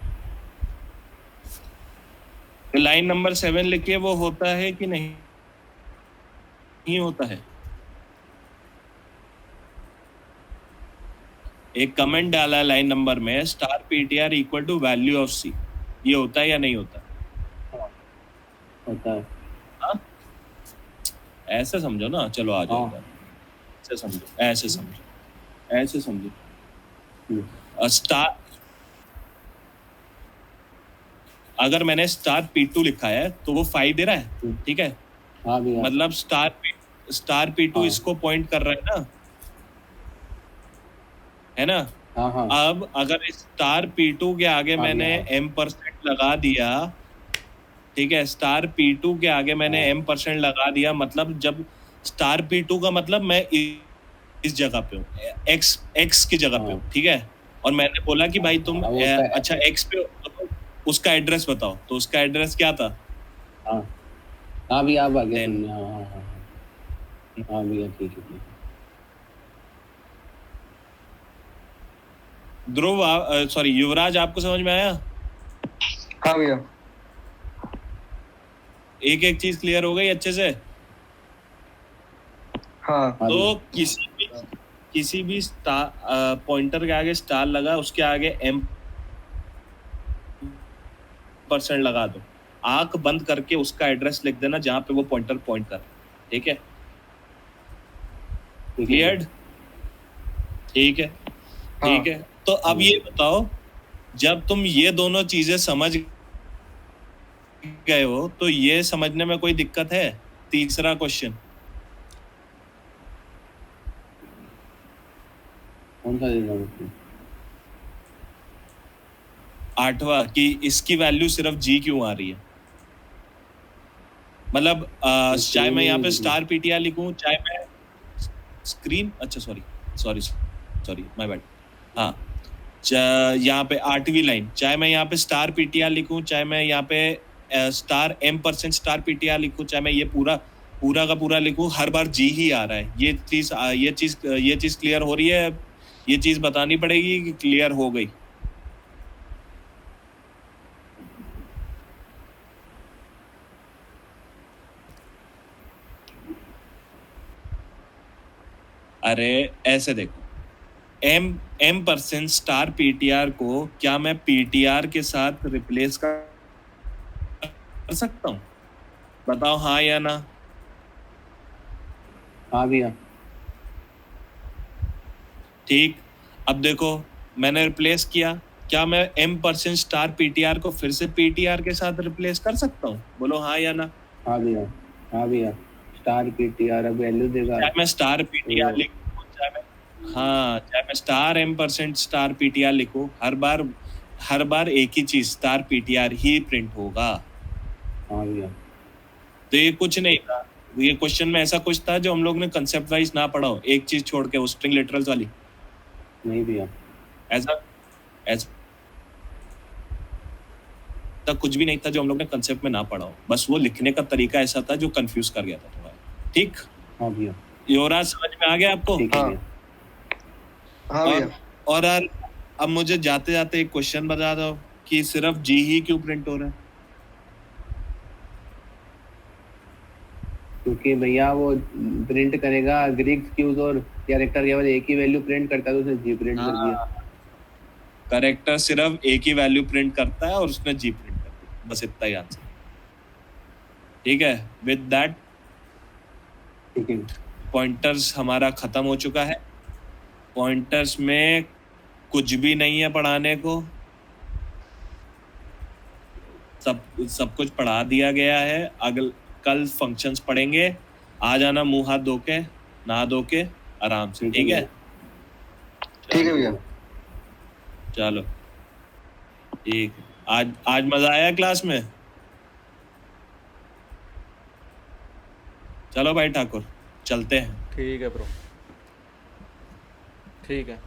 लाइन नंबर 7 लिखिए, वो होता है कि नहीं होता है? एक कमेंट डाला है लाइन नंबर में, star PTR equal to value of C, ये होता है या नहीं होता? होता है। हाँ? ऐसे समझो ना, चलो आ जाओ, हाँ। ऐसे समझो। स्टार, अगर मैंने स्टार P2 लिखा है तो वो 5 दे रहा है, ठीक है, हाँ भैया। मतलब स्टार P2 हाँ। इसको पॉइंट कर रहा है ना, है ना? हाँ हाँ अब अगर स्टार P2 के आगे हाँ मैंने भैया। M% लगा दिया ठीक है, स्टार P2 के आगे मैंने m% लगा दिया, मतलब जब स्टार P2 का मतलब मैं इस जगह पे हूँ, x की जगह पे हूँ, ठीक है, और मैंने बोला कि भाई तुम हाँ, वो उसका- अच्छा x पे हो, तो उसका एड्रेस बताओ, तो उसका एड्रेस क्या था? हाँ हाँ भैया आप आगे 10। सुनिए। हाँ हाँ हाँ हाँ भैया ठीक है ठीक है। ध्रुव, सॉरी युवराज, आपको समझ में आया? हाँ भैया। एक एक चीज क्लियर हो गई अच्छे से? हाँ हाँ तो भैया। किसी भी स्टार पॉइंटर के आगे स्टार लगा, उसके आगे m% लगा दो, आंख बंद करके उसका एड्रेस लिख देना जहां पे वो पॉइंटर पॉइंट कर रहा है, ठीक है? ठीक है क्लियर्ड? ठीक है, ठीक है। तो अब ये बताओ, जब तुम ये दोनों चीजें समझ गए हो तो ये समझने में कोई दिक्कत है? तीसरा क्वेश्चन, कौन सा देना मुझे? 8वां, कि इसकी वैल्यू सिर्फ g क्यों आ रही है? मतलब चाहे मैं यहाँ पे स्टार पीटीआर लिखूं, चाहे मैं स्क्रीन, अच्छा sorry sorry sorry my bad, हाँ, यहाँ पे 8वीं लाइन, चाहे मैं यहाँ पे स्टार पीटीआर लिखूं, चाहे मैं यहाँ पे स्टार m% स्टार पीटीआर लिखूं, चाहे मैं ये पूरा पूरा का पूरा लिखूं, हर बार जी ही आ रहा है। ये चीज क्लियर हो रही है? ये चीज बतानी पड़ेगी कि क्लियर हो गई? अरे ऐसे देखो, m% स्टार पीटीआर को क्या मैं पीटीआर के साथ रिप्लेस कर सकता हूँ? बताओ हाँ या ना। हाँ भैया। ठीक, अब देखो, मैंने रिप्लेस किया, क्या मैं m% स्टार पीटीआर को फिर से पीटीआर के साथ रिप्लेस कर सकता हूँ? बोलो हाँ या ना। हाँ भैया। हाँ भैया। स्टार पीटीआर अब वैल्यू देगा। चाहे मैं स्टार पीटीआर लिखूं, चाहे मैं स्टार m% स्टार पीटीआर लिखूं, हर बार एक ही चीज स्टार पीटीआर ही प्रिंट होगा। हाँ भैया। तो ये कुछ नहीं था, ये क्वेश्चन में ऐसा कुछ था जो हम लोग ने कंसेप्ट वाइज ना पढ़ा हो, एक चीज छोड़ के, वो स्ट्रिंग लिटरल्स वाली, नहीं भैया। ऐसा ऐसा कुछ भी नहीं था जो हम लोग ने कंसेप्ट में ना पढ़ा हो, बस वो लिखने का तरीका ऐसा था जो कंफ्यूज कर गया था तुम्हारा। ठीक, हाँ भैया। युवराज समझ में आ गया आपको? ठीक है भैया। हाँ भैया। और यार, अब मुझे जाते जाते एक क्वेश्चन बता दो कि सिर्फ जी ही क्यों प्रिंट हो रहा है? क्योंकि भैया वो प्रिंट करेगा ग्रीक क्यूज और कैरेक्टर केवल एक ही वैल्यू प्रिंट करता है, तो उसने जी प्रिंट कर दिया। करेक्टर सिर्फ एक ही वैल्यू प्रिंट करता है और उसने जी प्रिंट कर दिया, बस इतना ही आंसर। ठीक है, विद दैट ठीक है। पॉइंटर्स हमारा खत्म हो चुका है। पॉइंटर्स में कुछ भी नहीं है पढ़ाने को, सब कुछ पढ़ा दिया गया है। अगल कल फंक्शंस पढ़ेंगे, आ जाना मुंह हाथ धो के, नहा धो के आराम से, ठीक है? ठीक है भैया। चलो ठीक, आज मजा आया क्लास में? चलो भाई ठाकुर, चलते हैं। ठीक है ब्रो, ठीक है।